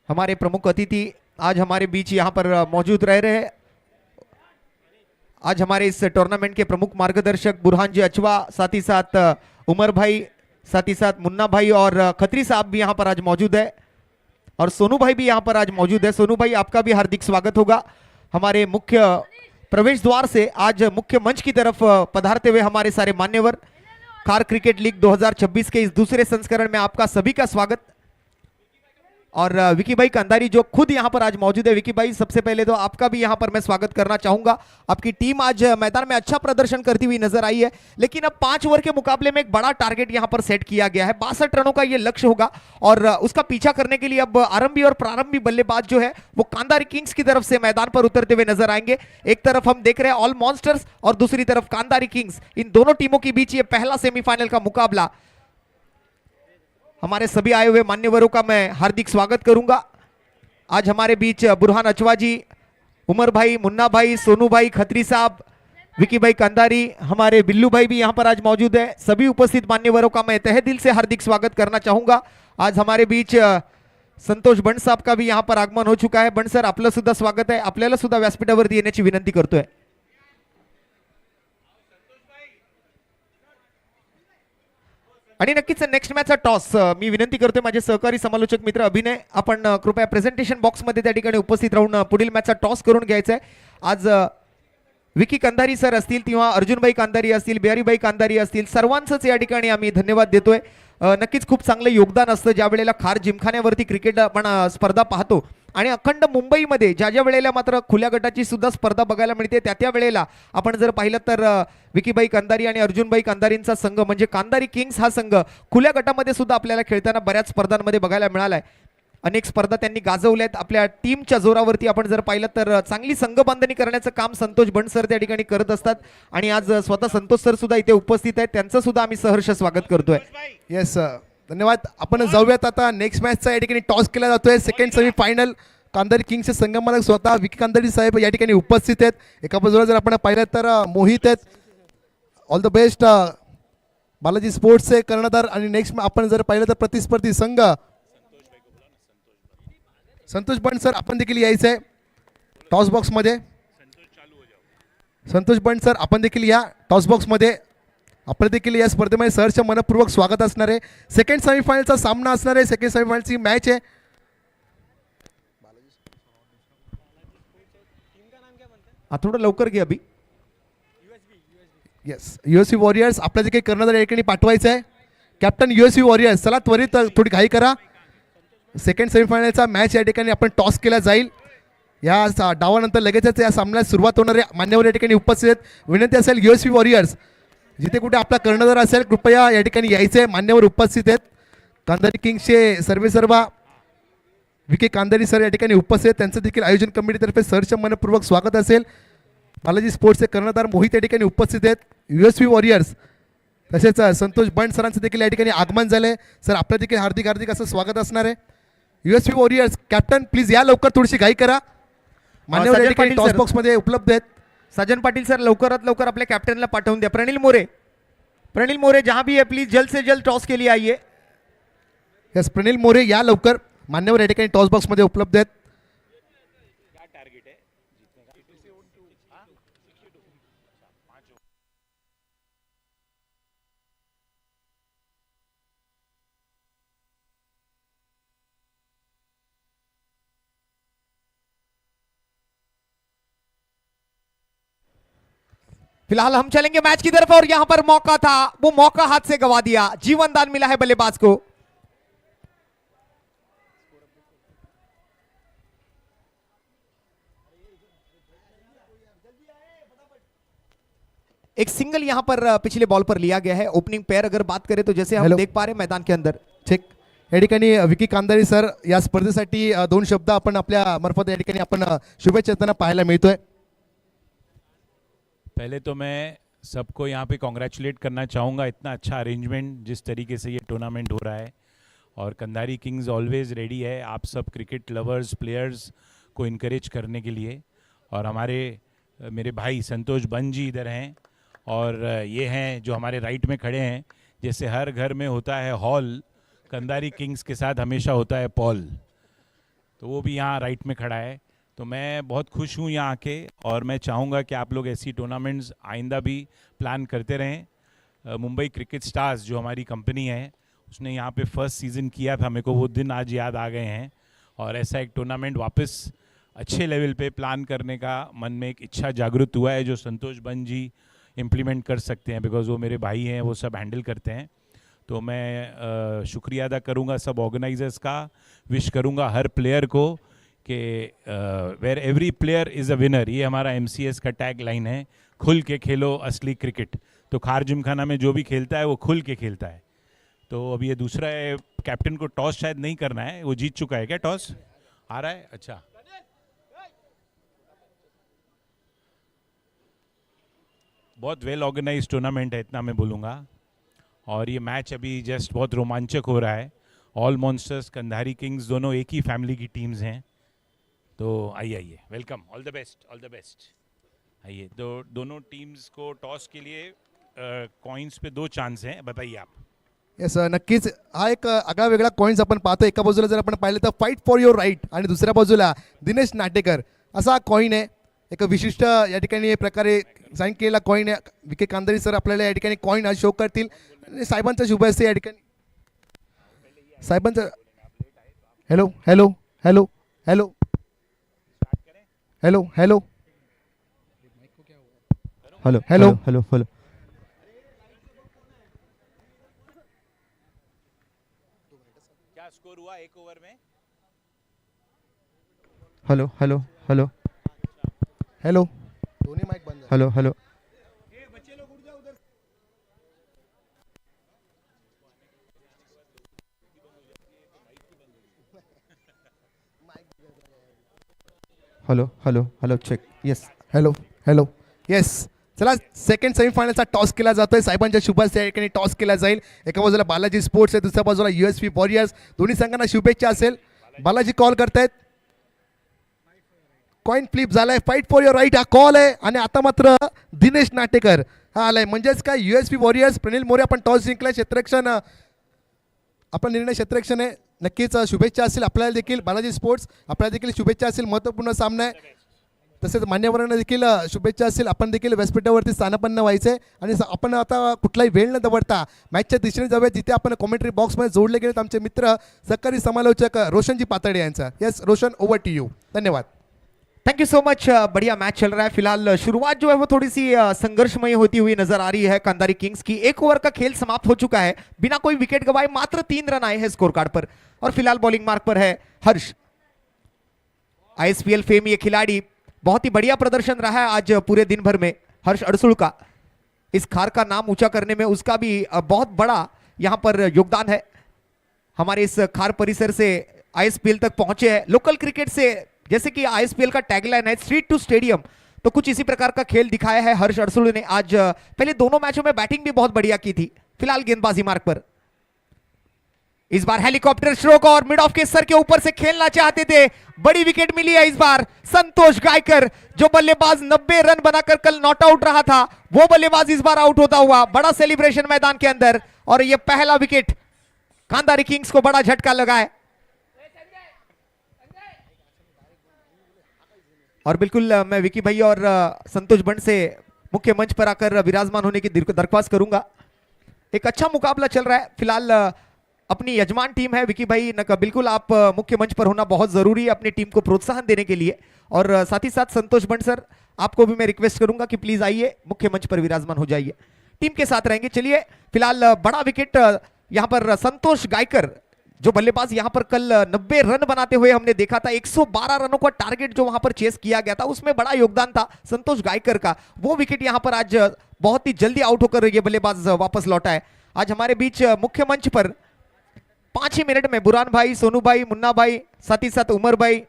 हमारे प्रमुख अतिथि आज हमारे बीच यहां पर मौजूद रह रहे हैं। आज हमारे इस टूर्नामेंट के प्रमुख मार्गदर्शक बुरहान जी अचवा, साथ ही साथ उमर भाई, साथ ही साथ मुन्ना भाई और खत्री साहब भी यहां पर आज मौजूद है, और सोनू भाई भी यहां पर आज मौजूद है। सोनू भाई, आपका भी हार्दिक स्वागत होगा। हमारे मुख्य प्रवेश द्वार से आज मुख्य मंच की तरफ पधारते हुए हमारे सारे मान्यवर, कार क्रिकेट लीग 2026 के इस दूसरे संस्करण में आपका सभी का स्वागत। और विकी भाई कंधारी जो खुद यहां पर आज मौजूद है। विकी भाई, सबसे पहले तो आपका भी यहां पर मैं स्वागत करना चाहूंगा। आपकी टीम आज मैदान में अच्छा प्रदर्शन करती हुई नजर आई है, लेकिन अब 5 ओवर के मुकाबले में एक बड़ा टारगेट यहां पर सेट किया गया है। 62 रनों का यह लक्ष्य होगा, और उसका पीछा करने के लिए अब आरंभी और प्रारंभी बल्लेबाज जो है वो कांधारी किंग्स की तरफ से मैदान पर उतरते हुए नजर आएंगे। एक तरफ हम देख रहे हैं ऑल मॉन्स्टर्स, और दूसरी तरफ कांधारी किंग्स। इन दोनों टीमों के बीच ये पहला सेमीफाइनल का मुकाबला। हमारे सभी आए हुए मान्यवरों का मैं हार्दिक स्वागत करूंगा। आज हमारे बीच बुरहान अचवा जी, उमर भाई, मुन्ना भाई, सोनू भाई, खत्री साहब, विकी भाई कंधारी, हमारे बिल्लू भाई भी यहां पर आज मौजूद है। सभी उपस्थित मान्यवरों का मैं तहे दिल से हार्दिक स्वागत करना चाहूंगा। आज हमारे बीच संतोष बंड साहब का भी यहां पर आगमन हो चुका है। बंड सर, आपलं सुद्धा स्वागत आहे। आपल्याला सुद्धा व्यासपीठावरती येण्याची विनंती करतोय। आणि नक्कीच नेक्स्ट मॅचचा टॉस मी विनंती करतोय माझे सहकारी समालोचक मित्र अभिनय, आपण कृपया प्रेझेंटेशन बॉक्स मध्ये त्या ठिकाणी उपस्थित राहून पुढील मॅचचा टॉस करून घ्यायचा आहे। आज विकी कंधारी सर असतील किंवा अर्जुनभाई कंधारी असतील, बिहारीभाई कंधारी असतील, सर्वांचंच या ठिकाणी आम्ही धन्यवाद देतोय। नक्कीच खूप चांगलं योगदान असतं ज्या वेळेला खार जिमखान्यावरती क्रिकेट आपण स्पर्धा पाहतो, आणि अखंड मुंबईमध्ये ज्या ज्या वेळेला मात्र खुल्या गटाची सुद्धा स्पर्धा बघायला मिळते, त्या वेळेला आपण जर पाहिलं तर विकीभाई कंधारी आणि अर्जुनभाई कंधारींचा संघ म्हणजे कांधारी किंग्स हा संघ खुल्या गटामध्ये सुद्धा आपल्याला खेळताना बऱ्याच स्पर्धांमध्ये बघायला मिळालाय। अनेक स्पर्धा त्यांनी गाजवल्यात आपल्या टीमच्या जोरावरती। आपण जर पाहिलं तर चांगली संघबांधणी करण्याचं काम संतोष बंड सर त्या ठिकाणी करत असतात, आणि आज स्वतः संतोष सर सुद्धा इथे उपस्थित आहेत, त्यांचं सुद्धा आम्ही सहर्ष स्वागत करतोय। येस, धन्यवाद। आपण जाऊयात आता नेक्स्ट मॅचचा या ठिकाणी टॉस केला जातोय। सेकंड सेमीफायनल कांधारी किंग्सचे संगमनेर स्वतः विकी कंधारी साहेब या ठिकाणी उपस्थित आहेत। एका बाजूला जर आपण पाहिलं तर मोहित आहेत, ऑल द बेस्ट बालाजी स्पोर्ट्सचे कर्णधार, आणि नेक्स्ट आपण जर पाहिलं तर प्रतिस्पर्धी संघ संतोष बंड सर, आपण देखील यायचं आहे टॉस बॉक्समध्ये। संतोष बंड सर, आपण देखील या टॉस बॉक्समध्ये। आपण देखील या स्पर्धेमध्ये सहर्ष मनपूर्वक स्वागत असणार आहे। सेकंड सेमीफायनलचा सामना असणार आहे, सेकंड सेमीफायनलची मॅच आहे। थोडं लवकर घे अभि। येस, यूएससी वॉरियर्स, आपल्या जे काही कर्णधार या ठिकाणी पाठवायचं आहे कॅप्टन यूएससी वॉरियर्स। चला त्वरित थोडी घाई करा। सेकंड सेमीफायनलचा मॅच या ठिकाणी आपण टॉस केला जाईल। या डावानंतर लगेचच या सामन्यात सुरुवात होणारे मान्यवर या ठिकाणी उपस्थित आहेत। विनंती असेल यूएससी वॉरियर्स, जिथे कुठे आपला कर्णधार असेल कृपया या ठिकाणी यायचे। मान्यवर उपस्थित आहेत। कांधारी किंग्सचे सर्वेसर्वा विकी कांधारी सर या ठिकाणी उपस्थित आहेत, त्यांचं देखील आयोजन कमिटीतर्फे सहर्ष मनपूर्वक स्वागत असेल। बालाजी स्पोर्ट्सचे कर्णधार मोहित या ठिकाणी उपस्थित आहेत। यूएसवी वॉरियर्स तसेच संतोष बंड सरांचं देखील या ठिकाणी आगमन झालंय। सर, आपलं देखील हार्दिक हार्दिक असं स्वागत असणार आहे। यूएसवी वॉरियर्स कॅप्टन, प्लीज या लवकर, थोडीशी घाई करा। मान्यवर या ठिकाणी टॉस बॉक्स मध्ये उपलब्ध आहेत। सजन पाटिल सर, लवकरात लवकर आपल्या कॅप्टनला पाठवून द्या। प्रणील मोरे, जहां भी है प्लीज जल्द से जल्द टॉस के लिए आइए। यस, प्रणील मोरे या लवकर। मान्यवर या ठिकाणी टॉस बॉक्समध्ये उपलब्ध आहेत. फिलहाल हम चलेंगे मैच की तरफ और यहां पर मौका था, वो मौका हाथ से गवा दिया. जीवन दान मिला है बल्लेबाज को. एक सिंगल यहां पर पिछले बॉल पर लिया गया है. ओपनिंग पेयर अगर बात करें तो जैसे हम Hello. देख पा रहे हैं मैदान के अंदर. ठीक. या ठिकाणी विकी कांदारी सर या स्पर्धेसाठी दोन शब्द आपण आपल्या मार्फत या ठिकाणी आपण शुभेच्छा देताना पाहायला मिळतोय. पहले तो मैं सबको यहाँ पे कॉन्ग्रेचुलेट करना चाहूँगा, इतना अच्छा अरेंजमेंट जिस तरीके से ये टूर्नामेंट हो रहा है. और कंधारी किंग्स ऑलवेज रेडी है आप सब क्रिकेट लवर्स प्लेयर्स को इनकरेज करने के लिए. और हमारे मेरे भाई संतोष बन जी इधर हैं और ये हैं जो हमारे राइट में खड़े हैं. जैसे हर घर में होता है हॉल, कंधारी किंग्स के साथ हमेशा होता है पॉल, तो वो भी यहाँ राइट में खड़ा है. तो मैं बहुत खुश हूँ यहाँ आके और मैं चाहूँगा कि आप लोग ऐसी टूर्नामेंट्स आइंदा भी प्लान करते रहें. मुंबई क्रिकेट स्टार्स जो हमारी कंपनी है उसने यहाँ पे फर्स्ट सीज़न किया था, मेरे को वो दिन आज याद आ गए हैं. और ऐसा एक टूर्नामेंट वापस अच्छे लेवल पे प्लान करने का मन में एक इच्छा जागृत हुआ है जो संतोष बन जी इम्प्लीमेंट कर सकते हैं, बिकॉज वो मेरे भाई हैं, वो सब हैंडल करते हैं. तो मैं शुक्रिया अदा करूँगा सब ऑर्गेनाइजर्स का, विश करूँगा हर प्लेयर को कि where every player is a winner. ये हमारा MCS का टैग लाइन है, खुल के खेलो असली क्रिकेट. तो खार जिमखाना में जो भी खेलता है वो खुल के खेलता है. तो अब ये दूसरा है, कैप्टन को टॉस शायद नहीं करना है, वो जीत चुका है क्या? टॉस आ रहा है. अच्छा, बहुत वेल ऑर्गेनाइज टूर्नामेंट है इतना मैं बोलूँगा. और ये मैच अभी जस्ट बहुत रोमांचक हो रहा है. ऑल मॉन्स्टर्स कंधारी किंग्स दोनों एक ही फैमिली की टीम्स हैं. तो आइए आइए, welcome, all the best, all the best. आइए. तो दोनों टीम्स को टॉस के लिए कॉइन्स पे 2 चांस हैं, बताइए आप. येस नक्कीच हा एक आगळा वेगळा कॉइन्स आपण पाहतो. एका बाजूला जर आपण पाहिलं तर फाईट फॉर युअर राईट आणि दुसऱ्या बाजूला दिनेश नाटेकर असा कॉइन आहे. एक विशिष्ट या ठिकाणी प्रकारे साईन केलेला कॉइन आहे. विके कांदरी सर आपल्याला या ठिकाणी कॉइन आज शो करतील आणि साहेबांचा शुभ असते या ठिकाणी. साहेबांचं hello hello hello hello hello hello hello hello hello hello क्या स्कोर हुआ एक ओवर में? हेलो हेलो हेलो हॅलो दोन्ही माईक बंद. Hello hello hello hello hello check yes hello hello yes. चला सेकंड सेमीफायनलचा टॉस केला जातोय. साहेबांच्या शुभास या ठिकाणी टॉस केला जाईल. एका बाजूला बालाजी स्पोर्ट्स आहे, दुसऱ्या बाजूला USP वॉरियर्स. दोन्ही संघांना शुभेच्छा असेल. बालाजी कॉल करतायत. कॉइन फ्लिप झालाय, फाईट फॉर युअर राईट हा कॉल आहे. आणि आता मात्र दिनेश नाटेकर हा आलाय. म्हणजेच काय USP वॉरियर्स प्रनिल मोरे आपण टॉस जिंकलाय. क्षेत्ररक्षण आपला निर्णय क्षेत्ररक्षण आहे. नक्कीच शुभेच्छा असतील आपल्याला देखील. बालाजी स्पोर्ट्स आपल्याला देखील शुभेच्छा असतील. महत्त्वपूर्ण सामना आहे. तसेच मान्यवरांना देखील शुभेच्छा असतील. आपण देखील व्यासपीठावरती स्थानापन्न व्हायचं आहे आणि आपण आता कुठलाही वेळ न दवडता मॅचच्या दिशेने जाऊया जिथे आपण कॉमेंट्री बॉक्समध्ये जोडले गेलेत आमचे मित्र सहकारी समालोचक रोशनजी पातळे यांचा. Yes Roshan, over to you. धन्यवाद. Thank you so much. बढ़िया मैच चल रहा है. फिलहाल शुरुआत जो है वो थोड़ी सी संघर्षमय होती हुई नजर आ रही है कंधारी किंग्स की. 1 ओवर का खेल समाप्त हो चुका है, बिना कोई विकेट गवाए मात्र 3 रन आए हैं स्कोर कार्ड पर. और फिलहाल बॉलिंग मार्क पर है हर्ष. ISPL फेम ये खिलाड़ी, बहुत ही बढ़िया प्रदर्शन रहा है आज पूरे दिन भर में हर्ष अड़सुल का. इस खार का नाम ऊंचा करने में उसका भी बहुत बड़ा यहां पर योगदान है. हमारे इस खार परिसर से ISPL तक पहुंचे हैं. लोकल क्रिकेट से, जैसे कि ISPL का टैगलाइन है स्ट्रीट टू स्टेडियम, तो कुछ इसी प्रकार का खेल दिखाया है हर्ष अड़सुल ने. आज पहले दोनों मैचों में बैटिंग भी बहुत बढ़िया की थी. फिलहाल गेंदबाजी मार्ग पर. इस बार हेलीकॉप्टर स्ट्रोक और मिड ऑफ के सर के ऊपर से खेलना चाहते थे. बड़ी विकेट मिली है इस बार. संतोष गायकर जो बल्लेबाज 90 रन बनाकर कल नॉट आउट रहा था, वो बल्लेबाज इस बार आउट होता हुआ. बड़ा सेलिब्रेशन मैदान के अंदर और यह पहला विकेट. कांधारी किंग्स को बड़ा झटका लगा है. और बिल्कुल मैं विकी भाई और संतोष बंड से मुख्य मंच पर आकर विराजमान होने की दरख्वास्त करूंगा। एक अच्छा मुकाबला चल रहा है फिलहाल। अपनी यजमान टीम है विकी भाई बिल्कुल आप मुख्य मंच पर होना बहुत जरूरी है अपनी टीम को प्रोत्साहन देने के लिए। और साथ ही साथ संतोष बंड सर आपको भी मैं रिक्वेस्ट करूंगा कि प्लीज आइए मुख्य मंच पर विराजमान हो जाइए, टीम के साथ रहेंगे। चलिए फिलहाल बड़ा विकेट यहां पर संतोष गायकर जो बल्लेबाज यहां पर कल 90 रन बनाते हुए हमने देखा था। 112 रनों का टारगेट जो वहां पर चेस किया गया था उसमें बड़ा योगदान था संतोष गायकर का। वो विकेट यहां पर आज बहुत ही जल्दी आउट होकर ये बल्लेबाज वापस लौटा है। आज हमारे बीच मुख्य मंच पर 5 ही मिनट में बुरहान भाई, सोनू भाई, मुन्ना भाई, साथ ही साथ उमर भाई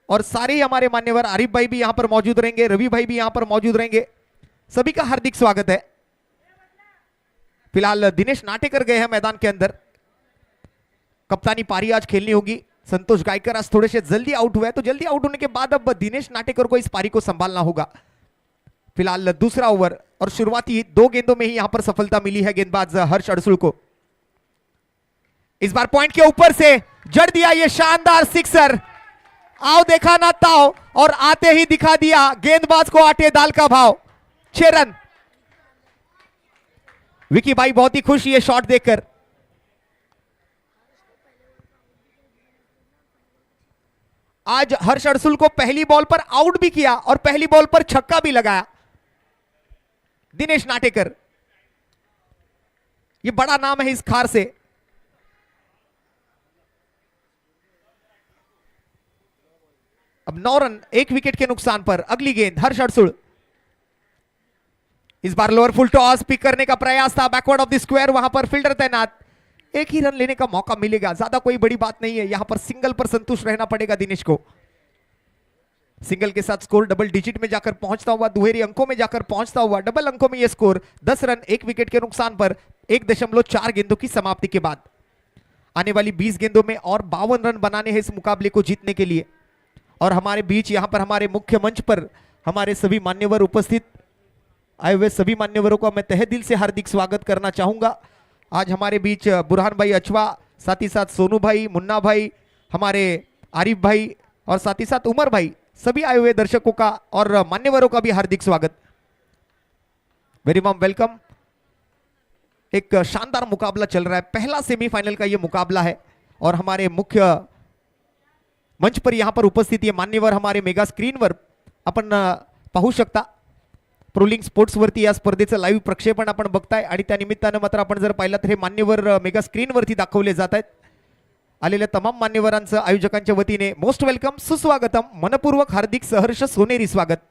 और सारे ही हमारे मान्यवर आरिफ भाई भी यहां पर मौजूद रहेंगे, रवि भाई भी यहां पर मौजूद रहेंगे। सभी का हार्दिक स्वागत है। फिलहाल दिनेश नाटेकर गए हैं मैदान के अंदर, कप्तानी पारी आज खेलनी होगी। संतोष गायकर आज थोड़े से जल्दी आउट हुए, तो जल्दी आउट होने के बाद अब दिनेश नाटेकर को इस पारी को संभालना होगा। फिलहाल दूसरा ओवर और शुरुआती 2 गेंदों में ही यहां पर सफलता मिली है गेंदबाज हर्ष अड़सुल को। इस बार पॉइंट के ऊपर से जड़ दिया ये शानदार सिक्सर। आओ देखा ना ताओ, और आते ही दिखा दिया गेंदबाज को आटे दाल का भाव। 6 रन। विकी भाई बहुत ही खुश ये शॉट देखकर। आज हर्ष अड़सुल को पहली बॉल पर आउट भी किया और पहली बॉल पर छक्का भी लगाया दिनेश नाटेकर। ये बड़ा नाम है इस खार से। अब 9 रन 1 विकेट के नुकसान पर। अगली गेंद हर्ष अड़सुल। इस बार लोअर फुल टॉस पिक करने का प्रयास था, बैकवर्ड ऑफ द स्क्वायर, वहां पर फील्डर तैनात। एक ही रन लेने का मौका मिलेगा, ज्यादा कोई बड़ी बात नहीं है। यहां पर सिंगल पर संतुष्ट रहना पड़ेगा दिनेश को। सिंगल के साथ स्कोर डबल डिजिट में जाकर पहुंचता हुआ, दुहेरी अंकों में जाकर पहुंचता हुआ, डबल अंकों में यह स्कोर 10 रन 1 विकेट के नुकसान पर 1.4 गेंदों की समाप्ति के बाद। आने वाली 20 गेंदों में और 52 रन बनाने हैं इस मुकाबले को जीतने के लिए। और हमारे बीच यहां पर हमारे मुख्य मंच पर हमारे सभी मान्यवर उपस्थित आए हुए सभी मान्यवरों को मैं तहे दिल से हार्दिक स्वागत करना चाहूंगा। आज हमारे बीच बुरहान भाई अचवा, साथ ही साथ सोनू भाई, मुन्ना भाई, हमारे आरिफ भाई और साथ ही साथ उमर भाई, सभी आए हुए दर्शकों का और मान्यवरों का भी हार्दिक स्वागत। Very warm welcome. एक शानदार मुकाबला चल रहा है, पहला सेमीफाइनल का यह मुकाबला है और हमारे मुख्य मंच पर यहां पर उपस्थित मान्यवर हमारे मेगा स्क्रीनवर आपण पाहू शकता। प्रोलिंग स्पोर्ट्स वरती या स्पर्धेचं लाईव्ह प्रक्षेपण आपण बघताय आणि त्या निमित्तानं मात्र आपण जर पाहिलं तर हे मान्यवर मेगा स्क्रीनवरती दाखवले जात आहेत। आलेल्या तमाम मान्यवरांचं आयोजकांच्या वतीने मोस्ट वेलकम, सुस्वागतम, मनपूर्वक हार्दिक सहर्ष सोनेरी स्वागत।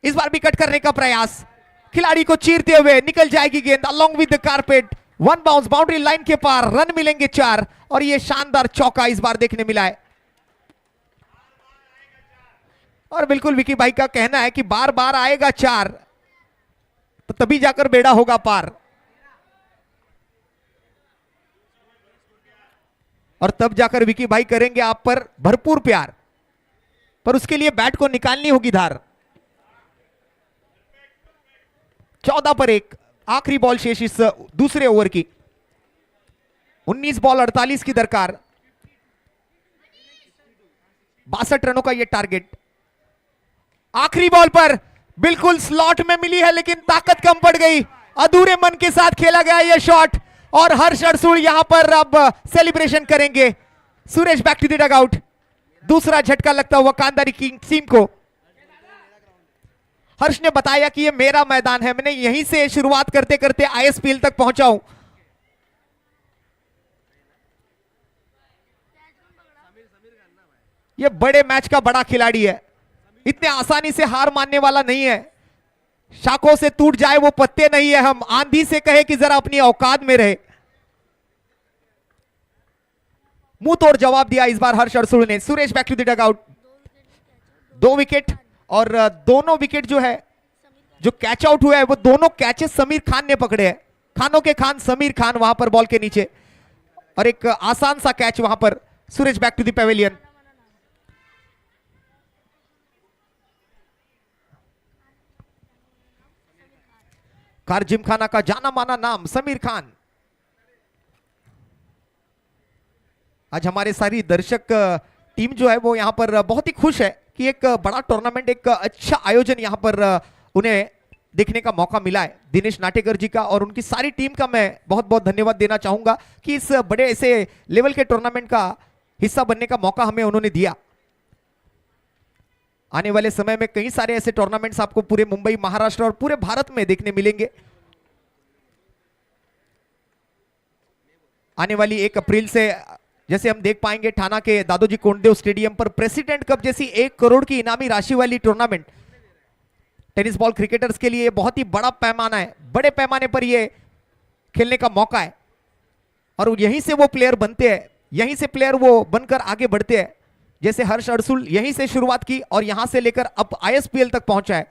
इस बार भी कट करने का प्रयास, खिलाड़ी को चीरते हुए निकल जाएगी गेंद along with the carpet. 1 bounce boundary line के पार, रन मिलेंगे 4 और ये शानदार चौका इस बार देखने मिला है। और बिल्कुल विकी भाई का कहना है कि बार बार आएगा 4 तो तभी जाकर बेड़ा होगा पार, और तब जाकर विकी भाई करेंगे आप पर भरपूर प्यार, पर उसके लिए बैट को निकालनी होगी धार। 14 पर 1 आखिरी बॉल शेष इस दूसरे ओवर की। 19 बॉल 48 की दरकार, 62 रनों का यह टारगेट। आखिरी बॉल पर बिल्कुल स्लॉट में मिली है लेकिन ताकत कम पड़ गई, अधूरे मन के साथ खेला गया यह शॉट और हर्ष अड़सुल यहां पर अब सेलिब्रेशन करेंगे। Suresh back to the dugout. दूसरा झटका लगता हुआ कांदारी किंग टीम को। हर्ष ने बताया कि यह मेरा मैदान है, मैंने यहीं से शुरुआत करते करते आईएसपीएल तक पहुंचा हूं। यह बड़े मैच का बड़ा खिलाड़ी है, इतने आसानी से हार मानने वाला नहीं है। शाखों से टूट जाए वो पत्ते नहीं है, हम आंधी से कहे कि जरा अपनी औकात में रहे। मुंह तोड़ जवाब दिया इस बार हर्ष अड़सुल ने। Suresh back to the dugout. 2 wicket और दोनों विकेट जो है जो कैच आउट हुआ है वो दोनों कैचेस समीर खान ने पकड़े हैं। खानों के खान समीर खान वहां पर बॉल के नीचे, और एक आसान सा कैच वहां पर। Suresh back to the pavilion. Car gymkhana का जाना माना नाम समीर खान। आज हमारे सारी दर्शक टीम जो है वो यहां पर बहुत ही खुश है कि एक बड़ा टूर्नामेंट, एक अच्छा आयोजन यहाँ पर उन्हें देखने का मौका मिला है। दिनेश नाटेकर जी का और उनकी सारी टीम का मैं बहुत बहुत धन्यवाद देना चाहूंगा कि इस बड़े ऐसे लेवल के टूर्नामेंट का हिस्सा बनने का मौका हमें उन्होंने दिया। आने वाले समय में कई सारे ऐसे टूर्नामेंट्स आपको पूरे मुंबई, महाराष्ट्र और पूरे भारत में देखने मिलेंगे। आने वाली 1 अप्रैल से जैसे हम देख पाएंगे ठाणा के दादोजी कोंडदेव स्टेडियम पर प्रेसिडेंट कप जैसी 1 करोड़ की इनामी राशि वाली टूर्नामेंट टेनिस बॉल क्रिकेटर्स के लिए बहुत ही बड़ा पैमाना है। बड़े पैमाने पर ये खेलने का मौका है और यहीं से वो प्लेयर बनते हैं, यहीं से प्लेयर वो बनकर आगे बढ़ते हैं। जैसे हर्ष अड़सुल यहीं से शुरुआत की और यहां से लेकर अब आईएसपीएल तक पहुंचा है।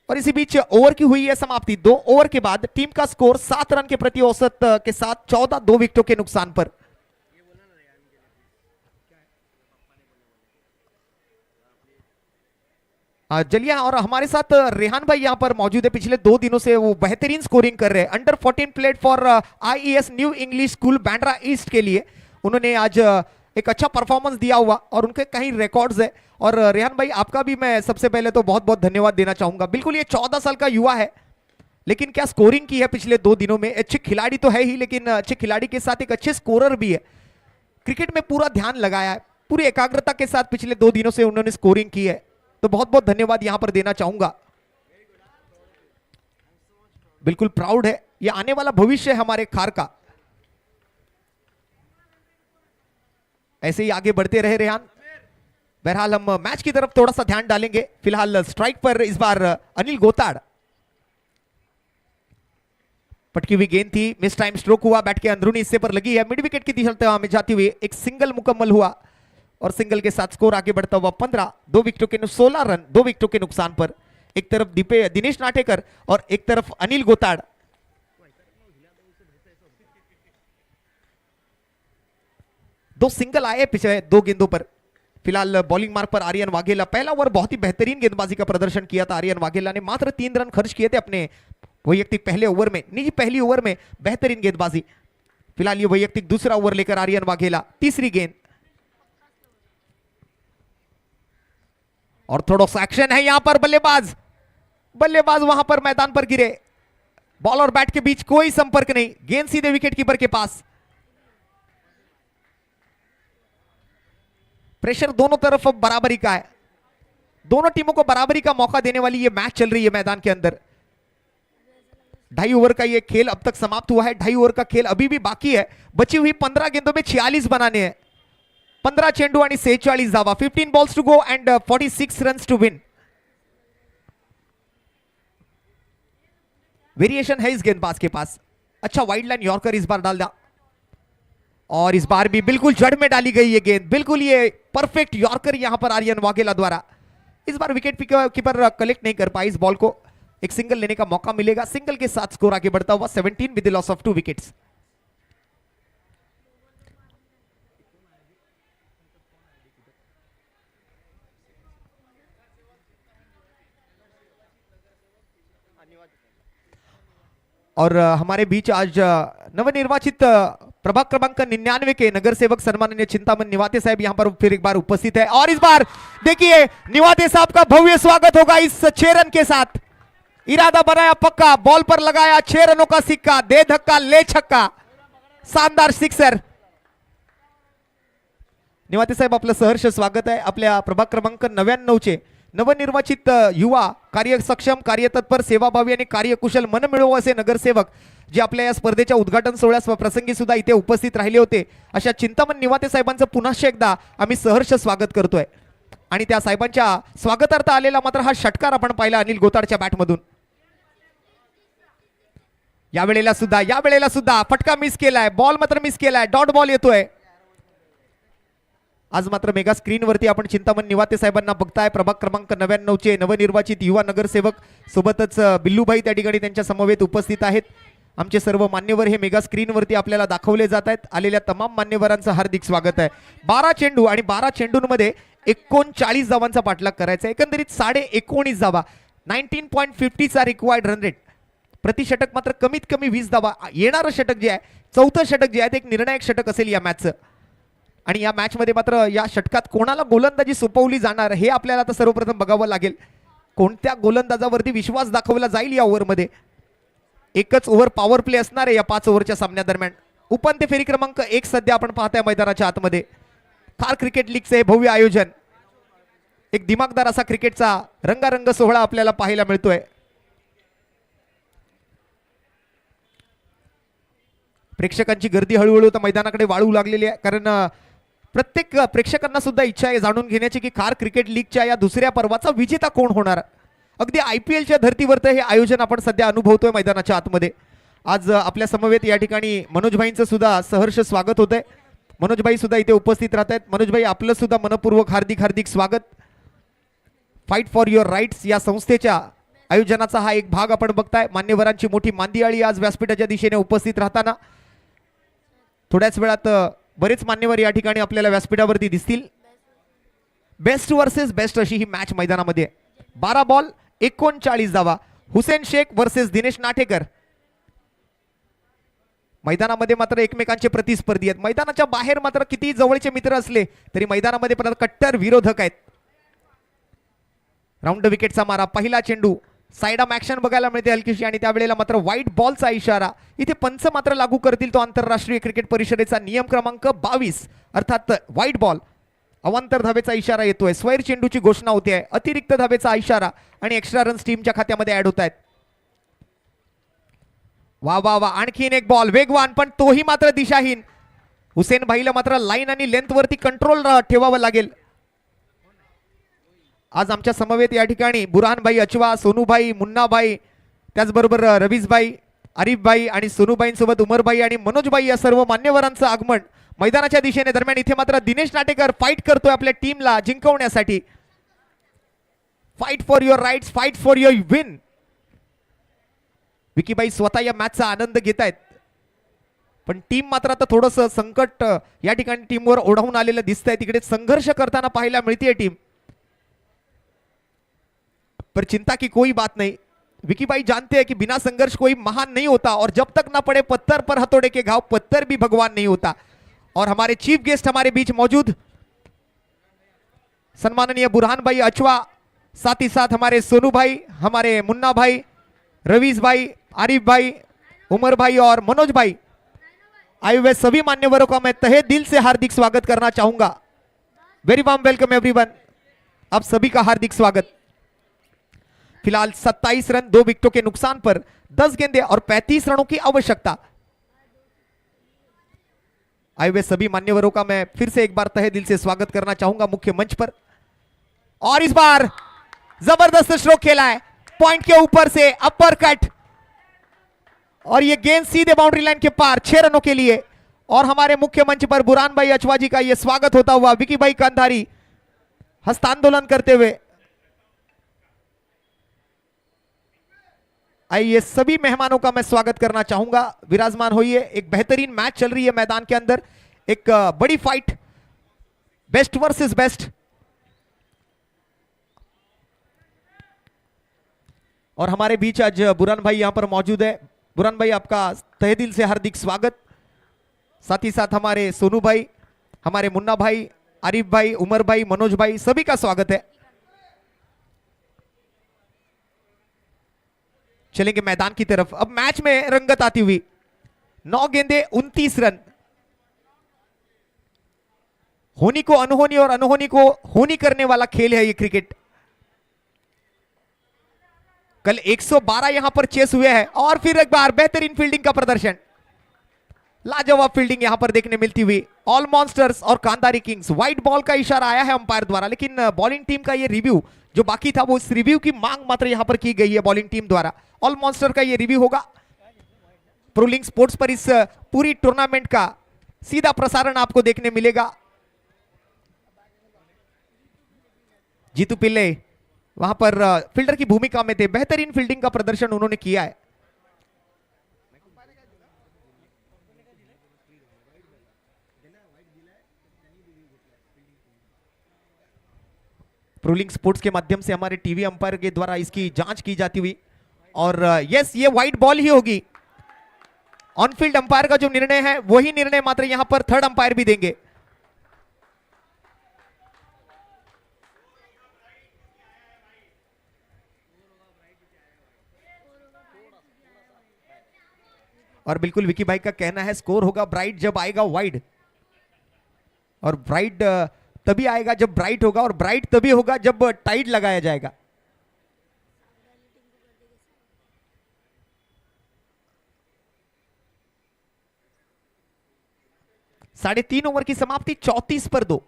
और इसी बीच ओवर की हुई है समाप्ति। 2 ओवर के बाद टीम का स्कोर 7 रन के प्रति औसत के साथ 14 2 विकेटों के नुकसान पर। चलिए, और हमारे साथ रेहान भाई यहां पर मौजूद है। पिछले 2 दिनों से वो बेहतरीन स्कोरिंग कर रहे हैं। Under 14 played for IES new English school Bandra east के लिए उन्होंने आज एक अच्छा परफॉर्मेंस दिया हुआ और उनके कई रिकॉर्ड्स है। और रेहान भाई आपका भी मैं सबसे पहले तो बहुत बहुत धन्यवाद देना चाहूंगा। बिल्कुल ये 14 साल का युवा है, लेकिन क्या स्कोरिंग की है पिछले 2 दिनों में। अच्छे खिलाड़ी तो है ही, लेकिन अच्छे खिलाड़ी के साथ एक अच्छे स्कोरर भी है। क्रिकेट में पूरा ध्यान लगाया है, पूरी एकाग्रता के साथ पिछले 2 दिनों से उन्होंने स्कोरिंग की है, तो बहुत बहुत धन्यवाद यहां पर देना चाहूंगा। बिल्कुल प्राउड है, ये आने वाला भविष्य है हमारे खार का। ऐसे ही आगे बढ़ते रहे रेहान। बहरहाल हम मैच की तरफ थोड़ा सा ध्यान डालेंगे। फिलहाल स्ट्राइक पर इस बार अनिल गोताड़। पटकी हुई गेंद थी, मिस टाइम स्ट्रोक हुआ, बैट के अंदरूनी हिस्से पर लगी है, मिड विकेट की दिशा में जाती हुई एक सिंगल मुकम्मल हुआ और सिंगल के साथ स्कोर आगे बढ़ता हुआ 15 2 विकेटों के 16 रन 2 विकेटों के नुकसान पर। एक तरफ दिनेश नाटेकर और एक तरफ अनिल गोताड़। दो सिंगल आए पिछले 2 गेंदों पर। फिलहाल बॉलिंग मार्ग पर आर्यन वाघेला। पहला ओवर बहुत ही बेहतरीन गेंदबाजी का प्रदर्शन किया था आर्यन वाघेला ने। मात्र 3 रन खर्च किए थे अपने वैयक्तिक पहले ओवर में, निजी पहली ओवर में बेहतरीन गेंदबाजी। फिलहाल ये वैयक्तिक दूसरा ओवर लेकर आर्यन वाघेला। तीसरी गेंद और थोड़ा सा एक्शन है यहां पर। बल्लेबाज वहां पर मैदान पर गिरे। बॉल और बैट के बीच कोई संपर्क नहीं, गेंद सीधे विकेट कीपर के पास। प्रेशर दोनों तरफ अब बराबरी का है। दोनों टीमों को बराबरी का मौका देने वाली ये मैच चल रही है मैदान के अंदर। 2.5 ओवर का ये खेल अब तक समाप्त हुआ है। 2.5 ओवर का खेल अभी भी बाकी है। बची हुई 15 गेंदों में 46 बनाने हैं। 15 चेंडू आणि 46 धावा। 15 balls to go and 46 runs to win. Variation है इस गेंदबाज के पास। अच्छा वाइड लाइन यॉर्कर इस बार डाल दिया और इस बार भी बिल्कुल जड़ में डाली गई ये गेंद। बिल्कुल ये परफेक्ट यॉर्कर यहां पर आर्यन वाघेला द्वारा। इस बार विकेट कीपर कलेक्ट नहीं कर पाई इस बॉल को। एक सिंगल लेने का मौका मिलेगा। सिंगल के साथ स्कोर आगे बढ़ता हुआ 17 विद द लॉस ऑफ 2 विकेट्स। और हमारे बीच आज नवनिर्वाचित प्रभाग क्रमांक 99 के नगर सेवक सम्माननीय चिंतामन निवाते साहब यहां पर फिर एक बार उपस्थित है। और इस बार देखिए निवाते साहब का भव्य स्वागत होगा इस 6 रन के साथ। इरादा बनाया पक्का, बॉल पर लगाया 6 रनों का सिक्का, दे धक्का ले छक्का, शानदार सिक्सर। निवाते साहेब आपलं सहर्ष स्वागत आहे आपल्या प्रभाग क्रमांक 99 चे नवनिर्वाचित युवा, कार्य सक्षम, कार्यतत्पर, सेवाभावी आणि कार्यकुशल, मनमिळावू असे नगरसेवक जे आपल्या या स्पर्धेच्या उद्घाटन सोहळ्यास प्रसंगी सुद्धा इथे उपस्थित राहिले होते, अशा चिंतामण निवाते साहेबांचं पुन्हा एकदा आम्ही सहर्ष स्वागत करतोय। आणि त्या साहेबांच्या स्वागतार्थ आलेला मात्र हा षटकार आपण पाहिला अनिल गोताडच्या बॅटमधून। या वेळेला सुद्धा फटका मिस केलाय, बॉल मात्र मिस केलाय, डॉट बॉल येतोय। आज मात्र मेगा स्क्रीन वरती आपण चिंतामण निवाते साहेबांना बघताय। प्रभाग क्रमांक 99 चे नवनिर्वाचित युवा नगरसेवक, सोबतच बिल्लूभाई त्या ठिकाणी त्यांच्या समवेत उपस्थित आहेत। आमचे सर्व मान्यवर हे मेगा स्क्रीन वरती आपल्याला दाखवले जात आहेत। आलेल्या तमाम मान्यवरांचं हार्दिक स्वागत आहे। 12 चेंडू आणि 12 चेंडूंमध्ये 39 धावांचा पाठलाग करायचा, एकंदरीत 19.5 धावा, 19.50 चा रिक्वायर्ड रन रेट। प्रति षटक मात्र कमीत कमी 20 धावा। येणारं षटक जे आहे, चौथं षटक जे आहे ते एक निर्णायक षटक असेल या मॅचचं। आणि या मॅच मध्ये मात्र या षटकात कोणाला गोलंदाजी सोपवली जाणार हे आपल्याला आता सर्वप्रथम बघावं लागेल. कोणत्या गोलंदाजावरती विश्वास दाखवला जाईल या ओव्हरमध्ये. एकच ओव्हर पॉवर प्ले असणार आहे या 5 ओव्हरच्या सामन्यादरम्यान. उपांत्य फेरी क्रमांक 1 सध्या आपण पाहताय मैदानाच्या आतमध्ये. खार क्रिकेट लीगचे भव्य आयोजन, एक दिमागदार असा क्रिकेटचा रंगारंग सोहळा आपल्याला पाहायला मिळतोय. प्रेक्षकांची गर्दी हळूहळू तर मैदानाकडे वाढू लागलेली आहे, कारण प्रत्येक प्रेक्षकांना सुद्धा इच्छा आहे जाणून घेण्याची की खार क्रिकेट लीगच्या या दुसऱ्या पर्वाचा विजेता कोण होणार. अगदी IPLच्या धर्तीवर तर हे आयोजन आपण सध्या अनुभवतोय मैदानाच्या आतमध्ये. आज आपल्या समवेत या ठिकाणी मनोजभाईंचं सुद्धा सहर्ष स्वागत होत आहे. मनोजभाई सुद्धा इथे उपस्थित राहत आहेत. मनोजभाई, आपलं सुद्धा मनपूर्वक हार्दिक हार्दिक स्वागत. फाईट फॉर युअर राईट्स या संस्थेच्या आयोजनाचा हा एक भाग आपण बघताय. मान्यवरांची मोठी मांदियाळी आज व्यासपीठाच्या दिशेने उपस्थित राहताना थोड्याच वेळात बरेच मान्यवर या ठिकाणी आपल्याला व्यासपीठावरती दिसतील. बेस्ट वर्सेस बेस्ट अशी ही मॅच मैदानामध्ये. 12 बॉल 39 धावा. हुसेन शेख वर्सेस दिनेश नाटेकर. मैदानामध्ये मात्र एकमेकांचे प्रतिस्पर्धी आहेत. मैदानाच्या बाहेर मात्र किती जवळचे मित्र असले तरी मैदानामध्ये पण कट्टर विरोधक आहेत. राऊंड विकेटचा मारा, पहिला चेंडू, साइड आर्म ऍक्शन बघायला मिळते हलकीशी आणि त्यावेळेला मात्र व्हाईट बॉलचा इशारा. इथे पंच मात्र लागू करतील तो आंतरराष्ट्रीय क्रिकेट परिषदेचा नियम क्रमांक 22 अर्थात व्हाईट बॉल. अवांतर धावेचा इशारा येतोय. स्वैर चेंडूची घोषणा होते. अतिरिक्त धावेचा इशारा आणि एक्स्ट्रा रन्स टीमच्या खात्यामध्ये ऍड होत आहेत. वा वा वा, आणखीन एक बॉल वेगवान पण तोही मात्र दिशाहीन. हुसेन भाईला मात्र लाईन आणि लेंथ वरती कंट्रोल ठेवावं लागेल. आज आमच्या समवेत या ठिकाणी बुरहानभाई अचवा, सोनूभाई, मुन्नाभाई, त्याचबरोबर रवीजभाई, आरिफभाई आणि सोनूबाईंसोबत उमरभाई आणि मनोजभाई या सर्व मान्यवरांचं आगमन मैदानाच्या दिशेने. दरम्यान इथे मात्र दिनेश नाटेकर फाईट करतोय आपल्या टीमला जिंकवण्यासाठी. Fight for your rights, fight for your win. विकीबाई स्वतः या मॅचचा आनंद घेत आहेत, पण टीम मात्र आता थोडंसं संकट या ठिकाणी टीमवर ओढावून आलेलं दिसतंय. तिकडे संघर्ष करताना पाहायला मिळते टीम. पर चिंता की कोई बात नहीं. विकी भाई जानते हैं कि बिना संघर्ष कोई महान नहीं होता और जब तक ना पड़े पत्थर पर हथौड़े के घाव पत्थर भी भगवान नहीं होता. और हमारे चीफ गेस्ट हमारे बीच मौजूद सम्माननीय बुरहान भाई अचवा, साथ ही साथ हमारे सोनू भाई, हमारे मुन्ना भाई, रवीज भाई, आरिफ भाई, उमर भाई और मनोज भाई, आए हुए सभी मान्यवरों का मैं तहे दिल से हार्दिक स्वागत करना चाहूंगा. Very warm welcome everyone. आप सभी का हार्दिक स्वागत. फिलहाल 27 रन 2 विकेटों के नुकसान पर 10 गेंदें और 35 रनों की आवश्यकता. आए हुए सभी मान्यवरों का मैं फिर से एक बार तहे दिल से स्वागत करना चाहूंगा मुख्य मंच पर. और इस बार जबरदस्त स्ट्रोक खेला है पॉइंट के ऊपर से, अपर कट, और ये गेंद सीधे बाउंड्री लाइन के पार 6 रनों के लिए. और हमारे मुख्य मंच पर बुरहान भाई अचवा जी का ये स्वागत होता हुआ विकी भाई कंधारी हस्तांदोलन करते हुए. आइए सभी मेहमानों का मैं स्वागत करना चाहूंगा. विराजमान होइए. एक बेहतरीन मैच चल रही है मैदान के अंदर. एक बड़ी फाइट, बेस्ट वर्सेस बेस्ट. और हमारे बीच आज बुरहान भाई यहां पर मौजूद है. बुरहान भाई, आपका तहे दिल से हार्दिक स्वागत. साथ ही साथ हमारे सोनू भाई, हमारे मुन्ना भाई, आरिफ भाई, उमर भाई, मनोज भाई, सभी का स्वागत है. चलेंगे मैदान की तरफ. अब मैच में रंगत आती हुई. 9 गेंदे 29 रन. होनी को अनहोनी और अनहोनी को होनी करने वाला खेल है ये क्रिकेट. कल 112 यहां पर चेस हुए हैं और फिर एक बार बेहतरीन फील्डिंग का प्रदर्शन. लाजवाब फील्डिंग यहां पर देखने मिलती हुई. ऑल मॉन्स्टर्स और कांधारी किंग्स. व्हाइट बॉल का इशारा आया है अंपायर द्वारा, लेकिन बॉलिंग टीम का ये रिव्यू जो बाकी था वो इस रिव्यू की मांग मात्र यहां पर की गई है बॉलिंग टीम द्वारा. ऑल मॉन्स्टर का ये रिव्यू होगा. प्रोलिंग स्पोर्ट्स पर इस पूरी टूर्नामेंट का सीधा प्रसारण आपको देखने मिलेगा. जीतू पिल्ले वहां पर फील्डर की भूमिका में थे. बेहतरीन फील्डिंग का प्रदर्शन उन्होंने किया है. प्रोलिंग स्पोर्ट्स के माध्यम से हमारे टीवी अंपायर के द्वारा इसकी जांच की जाती हुई. और यस, ये व्हाइट बॉल ही होगी. ऑन फील्ड अंपायर का जो निर्णय है वही निर्णय मात्र यहां पर थर्ड अंपायर भी देंगे. और बिल्कुल विकी भाई का कहना है स्कोर होगा ब्राइट जब आएगा वाइड, और ब्राइट तभी आएगा जब ब्राइट होगा, और ब्राइट तभी होगा जब टाइट लगाया जाएगा। साढ़े 3 ओवर की समाप्ति, 34 पर 2,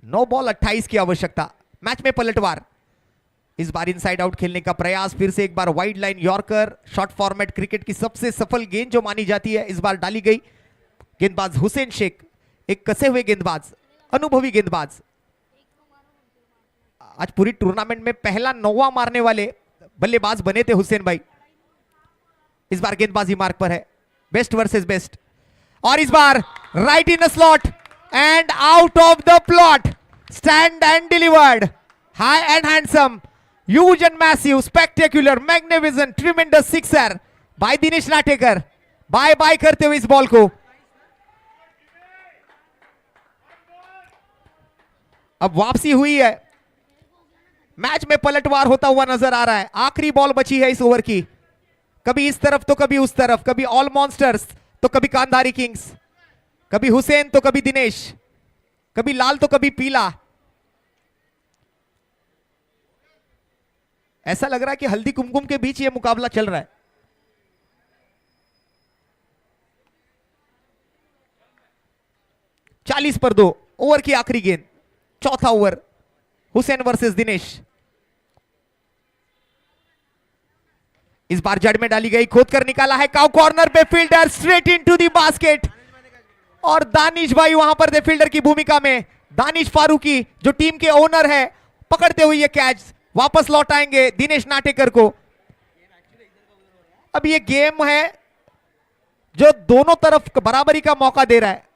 9 बॉल 28 की आवश्यकता। मैच में पलटवार, इस बार इनसाइड आउट खेलने का प्रयास, फिर से एक बार wide line yorker, short format cricket की सबसे सफल गेंद जो मानी जाती है इस बार डाली गई। गेंदबाज हुसैन शेख, एक कसे हुए गेंदबाज, अनुभवी गेंदबाज, आज पूरी टूर्नामेंट में पहला 9वां मारने वाले बल्लेबाज बने थे हुसैन भाई। इस बार गेंदबाजी मार्ग पर है, बेस्ट वर्सेस बेस्ट, और इस बार right in slot and out of the plot, stand and delivered, high and handsome, huge and massive, spectacular, magnificent, tremendous sixer by Dinesh Natekar. Bye bye करते हुए इस बॉल को अब वापसी हुई है, मैच में पलटवार होता हुआ नजर आ रहा है। आखिरी बॉल बची है इस ओवर की, कभी इस तरफ तो कभी उस तरफ, कभी ऑल मॉन्स्टर्स तो कभी कांधारी किंग्स, कभी हुसैन तो कभी दिनेश, कभी लाल तो कभी पीला। ऐसा लग रहा है कि हल्दी कुमकुम के बीच ये मुकाबला चल रहा है। चालीस पर 2, ओवर की आखिरी गेंद, चौथा ओवर, हुसैन वर्सेस दिनेश। इस बार जड़ में डाली गई, खोद कर निकाला है, cow corner pay, fielder straight into the basket, और दानिश भाई वहां पर द फील्डर की भूमिका में, दानिश फारूकी जो टीम के ओनर है, पकड़ते हुए ये कैच वापस लौट आएंगे दिनेश नाटेकर को। अब ये गेम है जो दोनों तरफ बराबरी का मौका दे रहा है।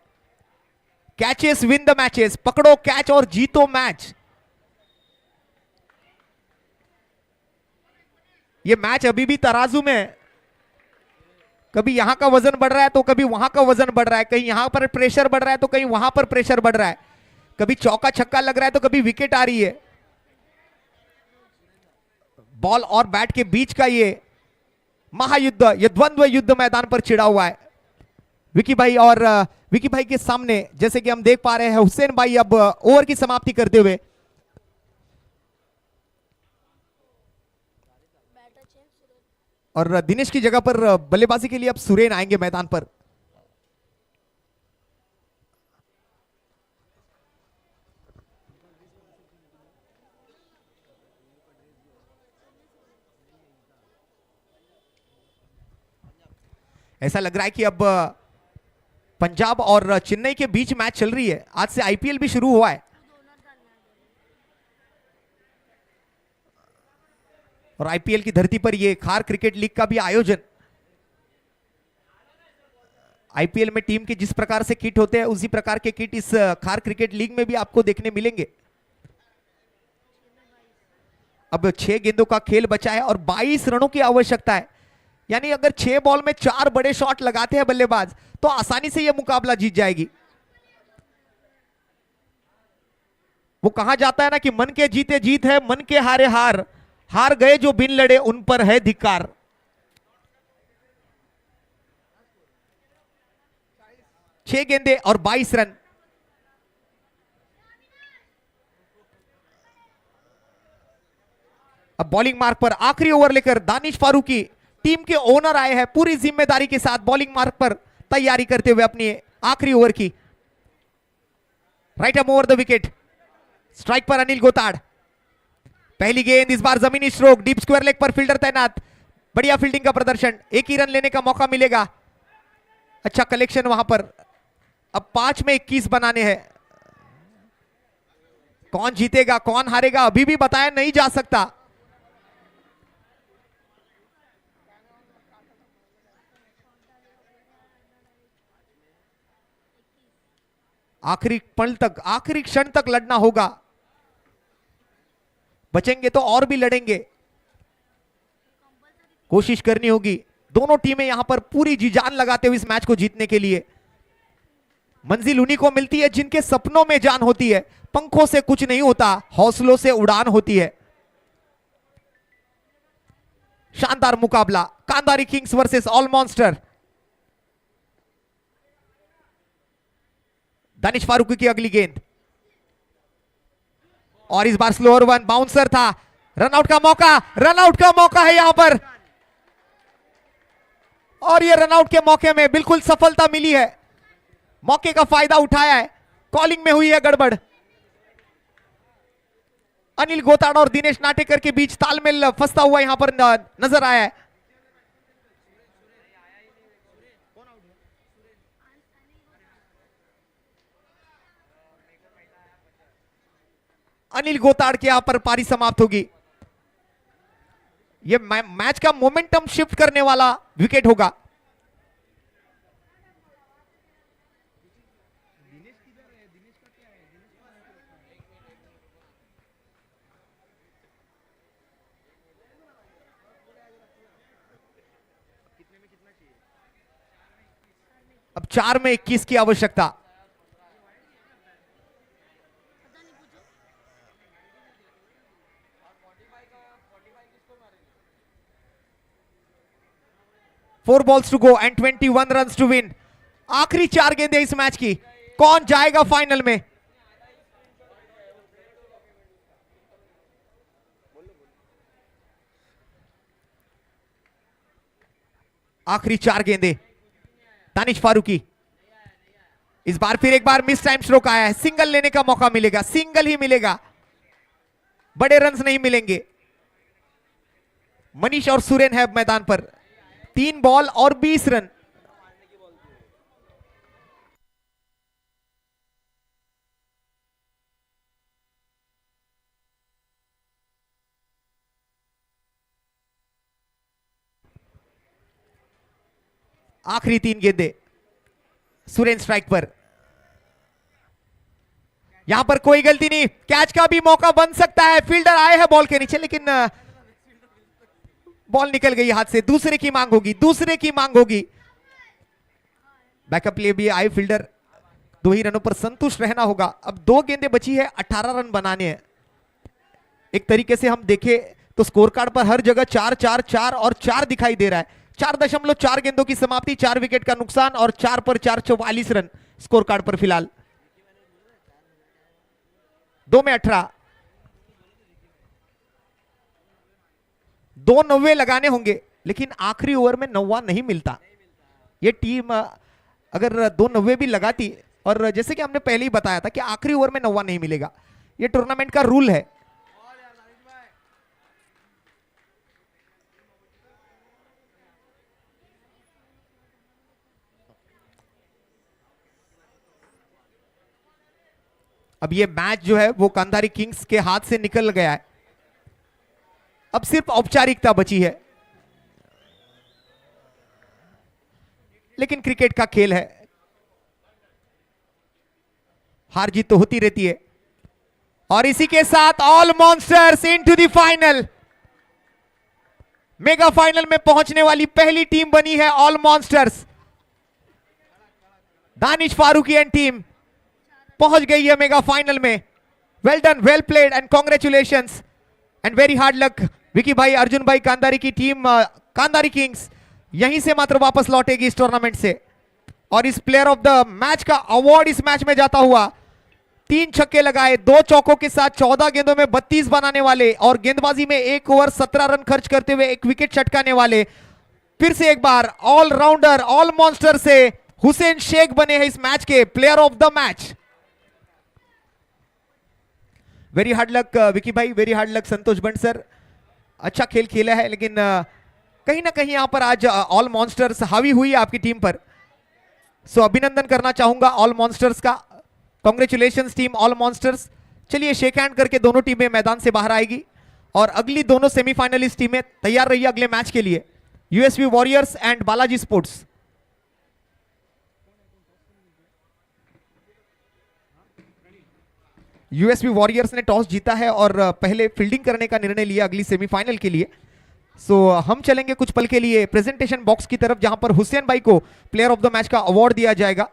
कैचेस विन द मैचेस, पकड़ो कैच और जीतो मैच। ये मैच अभी भी तराजू में है, कभी यहां का वजन बढ़ रहा है तो कभी वहां का वजन बढ़ रहा है, कहीं यहां पर प्रेशर बढ़ रहा है तो कहीं वहां पर प्रेशर बढ़ रहा है, कभी चौका छक्का लग रहा है तो कभी विकेट आ रही है। बॉल और बैट के बीच का ये महायुद्ध, ये द्वंद्व युद्ध मैदान पर छिड़ा हुआ है विकी भाई, और विकी भाई के सामने जैसे कि हम देख पा रहे हैं हुसैन भाई अब ओवर की समाप्ति करते हुए। और दिनेश की जगह पर बल्लेबाजी के लिए अब सुरेन आएंगे मैदान पर। ऐसा लग रहा है कि अब पंजाब और चेन्नई के बीच मैच चल रही है, आज से आईपीएल भी शुरू हुआ है, और आईपीएल की धरती पर ये खार क्रिकेट लीग का भी आयोजन। आईपीएल में टीम के जिस प्रकार से किट होते हैं उसी प्रकार के किट इस खार क्रिकेट लीग में भी आपको देखने मिलेंगे। अब 6 गेंदों का खेल बचा है और 22 रनों की आवश्यकता है, यानी अगर 6 बॉल में 4 बड़े शॉट लगाते हैं बल्लेबाज तो आसानी से यह मुकाबला जीत जाएगी। वो कहा जाता है ना कि मन के जीते जीत है, मन के हारे हार, हार गए जो बिन लड़े उन पर है धिक्कार। छह गेंदे और 22 रन। अब बॉलिंग मार्ग पर आखिरी ओवर लेकर दानिश फारूकी, टीम के ओनर आए हैं पूरी जिम्मेदारी के साथ बॉलिंग मार्ग पर तैयारी करते हुए अपनी आखिरी ओवर की। Right arm over the wicket, strike पर अनिल गोताड़। पहली गेंद, इस बार जमीनी स्ट्रोक, डीप स्क्वायर लेग पर फील्डर तैनात, बढ़िया फील्डिंग का प्रदर्शन, एक ही रन लेने का मौका मिलेगा। अच्छा कलेक्शन वहां पर। अब 5 में 21 बनाने हैं। कौन जीतेगा कौन हारेगा अभी भी बताया नहीं जा सकता। आखिरी पल तक, आखिरी क्षण तक लड़ना होगा। बचेंगे तो और भी लड़ेंगे, कोशिश करनी होगी। दोनों टीमें यहां पर पूरी जी जान लगाते हुए इस मैच को जीतने के लिए। मंजिल उन्हीं को मिलती है जिनके सपनों में जान होती है। पंखों से कुछ नहीं होता, हौसलों से उड़ान होती है। शानदार मुकाबला, Kandari kings versus all monster. Danish Farooqui की अगली गेंद, और इस बार स्लोअर वन, बाउंसर था, रनआउट का मौका, रनआउट का मौका है यहां पर, और ये रनआउट के मौके में बिल्कुल सफलता मिली है, मौके का फायदा उठाया है, कॉलिंग में हुई है गड़बड़। अनिल गोताड़ और दिनेश नाटेकर के बीच तालमेल फंसता हुआ यहां पर नजर आया है। अनिल गोताड़ के यहां पर पारी समाप्त होगी। यह मैच का मोमेंटम शिफ्ट करने वाला विकेट होगा। अब 4 में 21 की आवश्यकता। Four balls to go and 21 runs to win. आखिरी 4 गेंदें इस मैच की, कौन जाएगा फाइनल में? आखिरी 4 गेंदें। दानिश फारूकी इस बार फिर एक बार मिस टाइम स्ट्रोक आया है, सिंगल लेने का मौका मिलेगा, सिंगल ही मिलेगा, बड़े रन्स नहीं मिलेंगे। मनीष और सुरेन है मैदान पर, 3 बॉल और 20 रन। आखिरी 3 गेंदें, सुरेन स्ट्राइक पर, यहां पर कोई गलती नहीं, कैच का भी मौका बन सकता है, फील्डर आए हैं बॉल के नीचे, लेकिन बॉल निकल गई हाथ से। दूसरे की मांग होगी, दूसरे की मांग होगी। बैकअप लिए भी आए फील्डर, 2 ही रनों पर संतुष्ट रहना होगा। अब 2 गेंदें बची है, 18 रन बनाने हैं। एक तरीके से हम देखें तो स्कोर कार्ड पर हर जगह 4 4 4 और 4 दिखाई दे रहा है। 4.4 गेंदों की समाप्ति, 4 विकेट का नुकसान, और 4 पर 4 44 रन स्कोर कार्ड पर फिलहाल। 2 में 18, 2 90 लगाने होंगे, लेकिन आखिरी ओवर में 90 नहीं मिलता। ये टीम अगर 2 90 भी लगाती, और जैसे कि हमने पहले ही बताया था कि आखिरी ओवर में 90 नहीं मिलेगा, ये टूर्नामेंट का रूल है। अब ये मैच जो है वो कांधारी किंग्स के हाथ से निकल गया है, अब सिर्फ औपचारिकता बची है, लेकिन क्रिकेट का खेल है, हार जीत तो होती रहती है। और इसी के साथ all monsters into the final, mega final में पहुंचने वाली पहली टीम बनी है all monsters. Danish Farooqui and team पहुंच गई है मेगा फाइनल में। Well done, well played and congratulations and very hard luck. Vicky भाई, अर्जुन भाई, कांधारी की टीम कांधारी किंग्स यहीं से मात्र वापस लौटेगी इस टूर्नामेंट से, और इस प्लेयर ऑफ द मैच का अवार्ड इस मैच में जाता हुआ 3 छक्के लगाए, 2 चौकों के साथ 14 गेंदों में 32 बनाने वाले, और गेंदबाजी में 1 ओवर 17 रन खर्च करते हुए 1 विकेट चटकाने वाले, फिर से एक बार ऑलराउंडर ऑल मॉन्स्टर से हुसैन शेख बने हैं इस मैच के player of the match. Very hard luck Vicky भाई, वेरी हार्ड लक संतोष बंड सर। अच्छा खेल खेला है, लेकिन कहीं ना कहीं यहां पर आज ऑल मॉन्स्टर्स हावी हुई है आपकी टीम पर। सो अभिनंदन करना चाहूंगा ऑल मॉन्स्टर्स का। Congratulations team all monsters. चलिए शेक हैंड करके दोनों टीमें मैदान से बाहर आएगी, और अगली दोनों सेमीफाइनलिस्ट टीमें तैयार रहिए अगले मैच के लिए, USV warriors end Balaji sports. USV warriors ने टॉस जीता है और पहले फील्डिंग करने का निर्णय लिया अगली सेमीफाइनल के लिए। सो हम चलेंगे कुछ पल के लिए प्रेजेंटेशन बॉक्स की तरफ, जहां पर हुसैन भाई को प्लेयर ऑफ द मैच का अवार्ड दिया जाएगा।